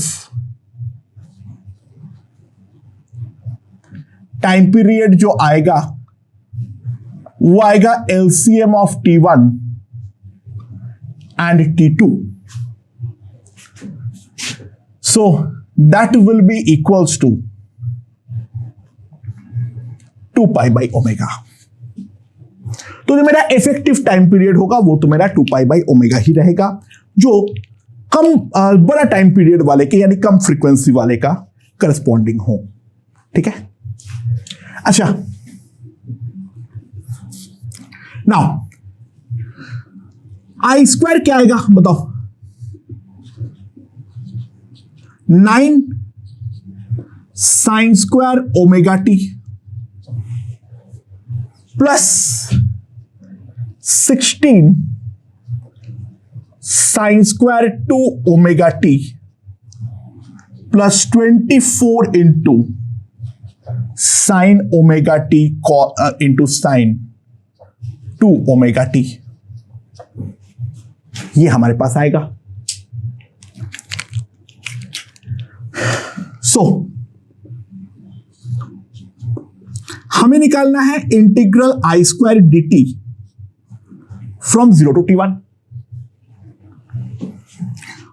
टाइम पीरियड जो आएगा वो आएगा LCM of T1 and T2, so that will be equals to 2 pi by omega. तो जो मेरा इफेक्टिव टाइम पीरियड होगा वो तो मेरा 2 पाई बाई ओमेगा ही रहेगा, जो कम बड़ा टाइम पीरियड वाले के यानी कम फ्रीक्वेंसी वाले का करस्पॉन्डिंग हो, ठीक है। अच्छा, नाउ I स्क्वायर क्या आएगा बताओ, 9 sine square omega T plus 16 sine square 2 omega T plus 24 into sine omega T into sine 2 omega T, ये हमारे पास आएगा। सो हमें निकालना है integral I square d t from 0 to T1,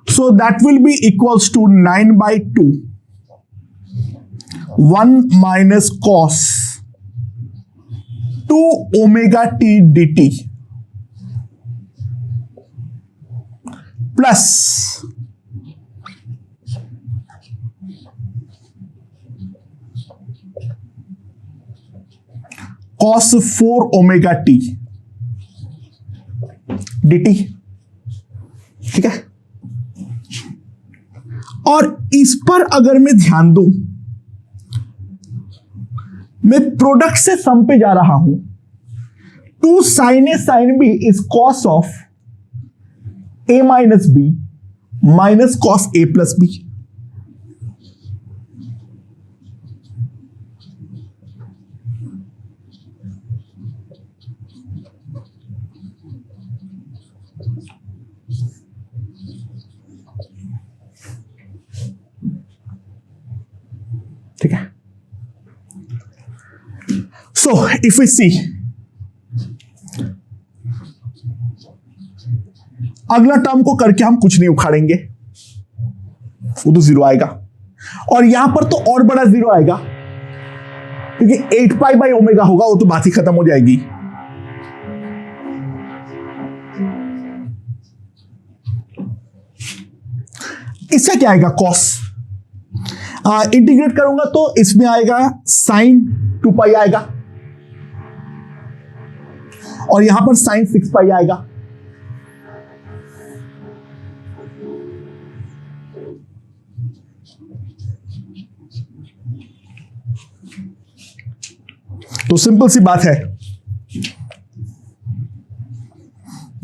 so that will be equals to 9/2 1 minus cos 2 omega t dt plus cos 4 omega t dt, ठीक है। और इस पर अगर मैं ध्यान दूं, मैं प्रोडक्ट से सम पे जा रहा हूं, 2 sin A sin B is cos of A minus B minus cos A plus B। ठीक है, So if we see, अगला टर्म को करके हम कुछ नहीं उखाड़ेंगे, वो तो जीरो आएगा, और यहां पर तो और बड़ा जीरो आएगा क्योंकि 8 पाई बाई ओमेगा होगा, वो तो बात ही खत्म हो जाएगी। इससे क्या आएगा, कॉस। इंटीग्रेट करूंगा तो इसमें आएगा साइन 2 पाई आएगा, और यहां पर साइन 6 पाई आएगा। तो सिंपल सी बात है,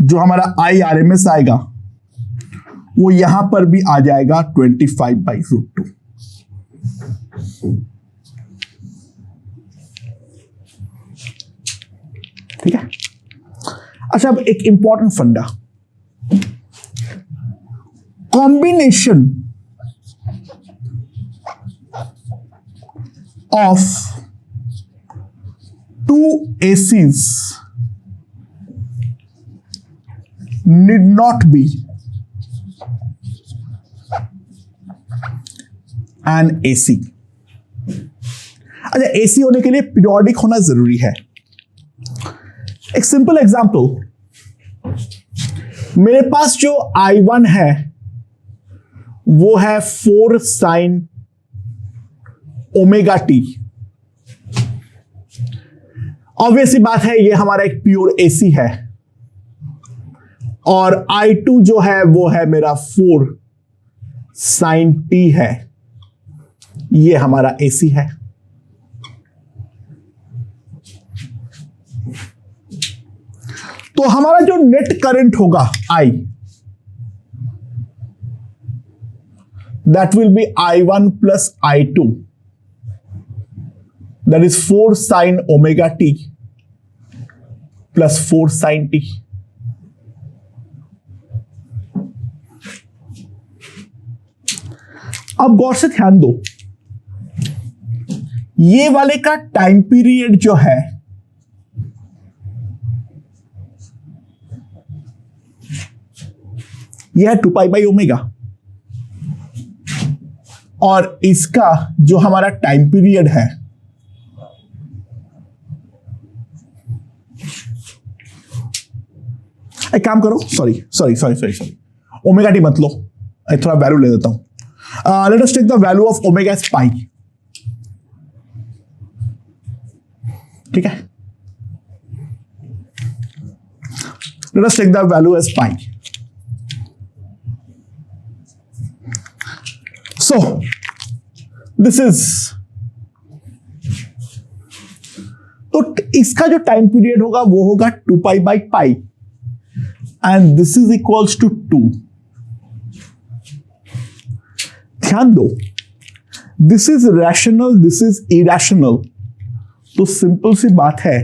जो हमारा आई आर एम एस आएगा वो यहां पर भी आ जाएगा 25/√2। ठीक है। अच्छा, अब एक इंपॉर्टेंट फंडा, combination of 2 ACs need not be an AC। अच्छा, AC होने के लिए पीरियोडिक होना जरूरी है। एक सिंपल एग्जांपल, मेरे पास जो I1 है वो है 4 sin ओमेगा टी। ऑब्वियसली बात है, ये हमारा एक प्योर AC है, और I2 जो है वो है मेरा 4 sin t है, ये हमारा AC है। तो हमारा जो नेट करंट होगा I, that will B I1 plus I2, that is 4 sin omega t plus 4 sin t। अब गौर से ध्यान दो, ये वाले का टाइम पीरियड जो है यह है 2 पाई बाई ओमेगा, और इसका जो हमारा टाइम पीरियड है एक काम करो, सॉरी ओमेगा टी मत लो, थोड़ा वैल्यू ले देता हूं। Let us take the value of omega as pi. ठीक है, let us take the value as pi. So this is, तो इसका जो टाइम पीरियड होगा वो होगा 2 pi by pi, and this is equals to 2। ध्यान दो, this is rational, this is irrational, तो सिंपल सी बात है,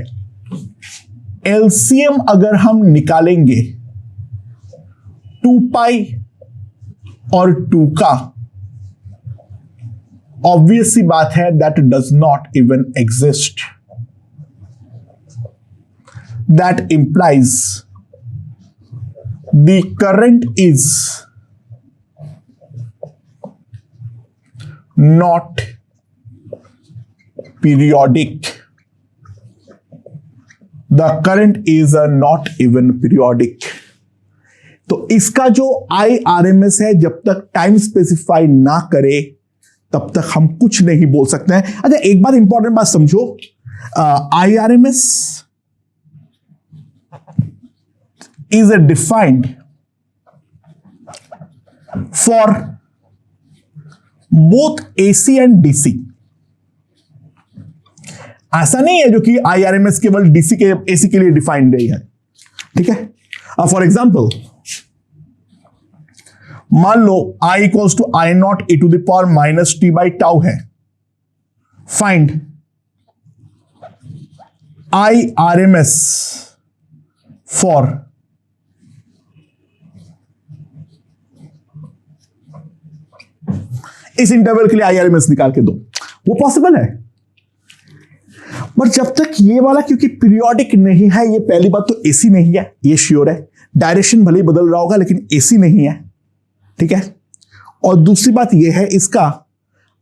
एलसीएम अगर हम निकालेंगे 2 पाई और 2 का, ऑब्वियस सी बात है that does not even exist. That implies the current is not periodic. The current is not even periodic. तो इसका जो IRMS है, जब तक टाइम स्पेसिफाई ना करे तब तक हम कुछ नहीं बोल सकते हैं। अच्छा, एक बात इंपॉर्टेंट बात समझो, IRMS is defined for both AC and DC। ऐसा नहीं है जो कि IRMS केवल DC के AC के लिए डिफाइंड नहीं है। ठीक है, फॉर एग्जाम्पल मान लो I equals to I naught e to the power minus T by tau है। फाइंड IRMS फॉर इस इंटरवल के लिए IRMS निकाल के दो। वो पॉसिबल है, बट जब तक ये वाला क्योंकि पीरियोडिक नहीं है, ये पहली बात तो एसी नहीं है, ये श्योर है। डायरेक्शन भले ही बदल रहा होगा लेकिन एसी नहीं है, ठीक है। और दूसरी बात ये है, इसका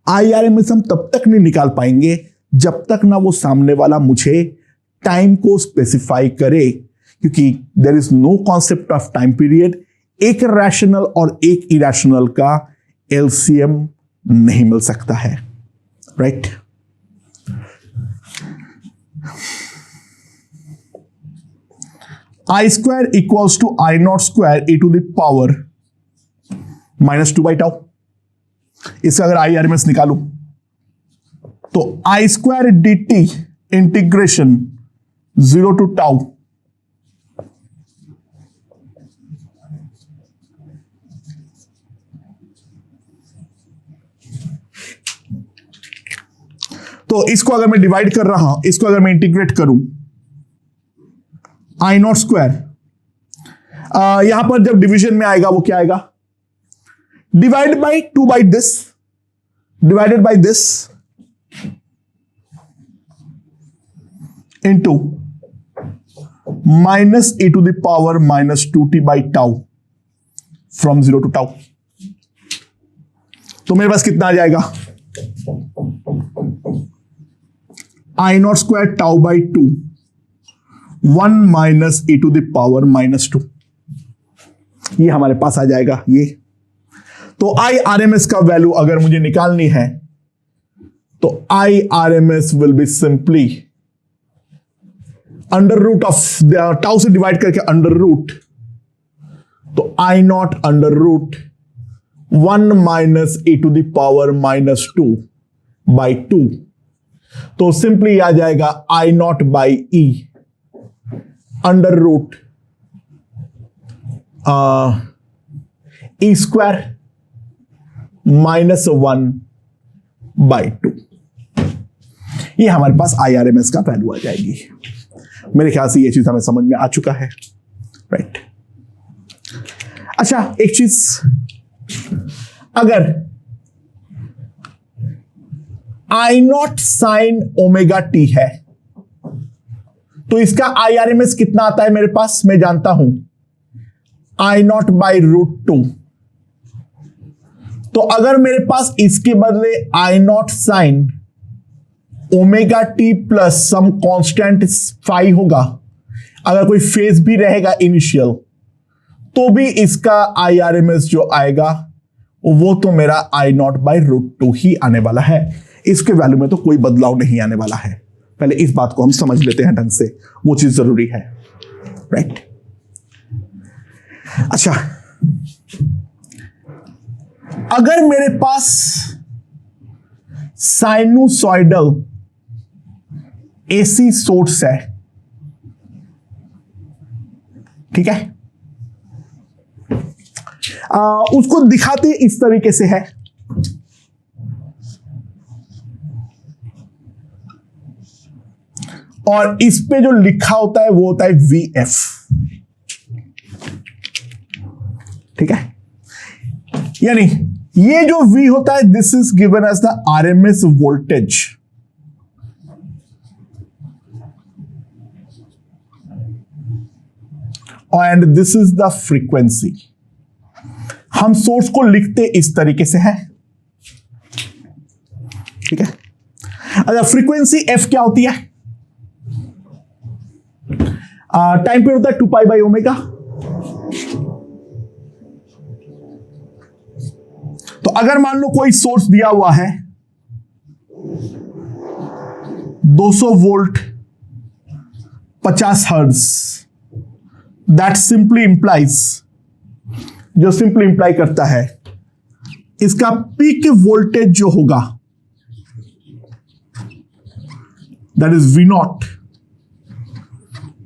IRMS हम तब तक नहीं निकाल पाएंगे जब तक ना वो सामने वाला मुझे टाइम को स्पेसिफाई करे, क्योंकि there is no concept of time period. एक रैशनल और एक इरैशनल का LCM नहीं मिल सकता है, right. I square equals to I naught square e to the power -2/tau। इसका अगर IRMS निकालू तो I square dt integration 0 to tau तो इसको अगर मैं डिवाइड कर रहा हूं, इसको अगर मैं इंटीग्रेट करूं, I नॉट स्क्वायर, यहां पर जब डिवीजन में आएगा वो क्या आएगा, divide by 2 by this, divided by this into -e⁻² -2t/tau from 0 to tau। तो मेरे पास कितना आ जाएगा, I not square tau by 2 1 -e⁻²। ये हमारे पास आ जाएगा ये। तो IRMS का वैल्यू अगर मुझे निकालनी है तो IRMS will be simply under root of tau से डिवाइड करके अंडर रूट, तो I naught under root 1 -e⁻²/2 तो सिंपली आ जाएगा I naught by E under root E square -1/2। ये हमारे पास IRMS का वैल्यू आ जाएगी। मेरे ख्याल से ये चीज हमें समझ में आ चुका है, राइट। अच्छा, एक चीज, अगर I naught sine omega T है तो इसका IRMS कितना आता है मेरे पास, मैं जानता हूं I नॉट बाई √2। तो अगर मेरे पास इसके बदले I naught sine omega T plus some constant phi होगा, अगर कोई फेज भी रहेगा इनिशियल, तो भी इसका IRMS जो आएगा वो तो मेरा I नॉट बाई √2 ही आने वाला है। इसके वैल्यू में तो कोई बदलाव नहीं आने वाला है। पहले इस बात को हम समझ लेते हैं ढंग से, वो चीज जरूरी है, राइट। अच्छा, अगर मेरे पास साइनूसॉइडल AC सोर्स है, ठीक है, उसको दिखाते इस तरीके से है। और इस पे जो लिखा होता है वो होता है VF, ठीक है। यानी ये जो V होता है, this is given as the RMS voltage, and this is the frequency. हम सोर्स को लिखते इस तरीके से है, ठीक है। अच्छा, फ्रीक्वेंसी F क्या होती है, टाइम पीरियड होता है 2π/ω। तो अगर मान लो कोई सोर्स दिया हुआ है 200 volt 50 hertz, that simply implies, जो सिंपली इंप्लाई करता है इसका पीक वोल्टेज जो होगा that is V0,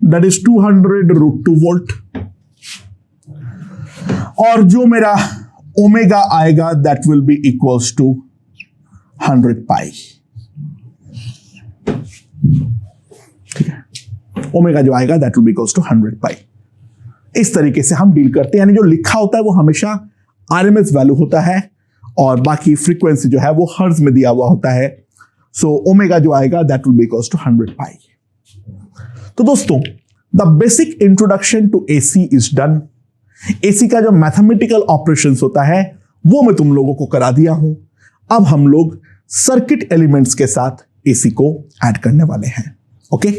that is 200√2 volt, और जो मेरा ओमेगा आएगा that will be equals to 100 pi, ठीक है। ओमेगा जो आएगा that will be equals to 100 pi. इस तरीके से हम डील करते हैं, यानी जो लिखा होता है वो हमेशा RMS वैल्यू होता है और बाकी फ्रीक्वेंसी जो है वो हर्ट्ज में दिया हुआ होता है। सो ओमेगा जो आएगा that will be equals to 100 pi. तो दोस्तों the basic introduction to AC is done. AC का जो मैथमेटिकल ऑपरेशंस होता है वो मैं तुम लोगों को करा दिया हूं। अब हम लोग सर्किट एलिमेंट्स के साथ एसी को ऐड करने वाले हैं। ओके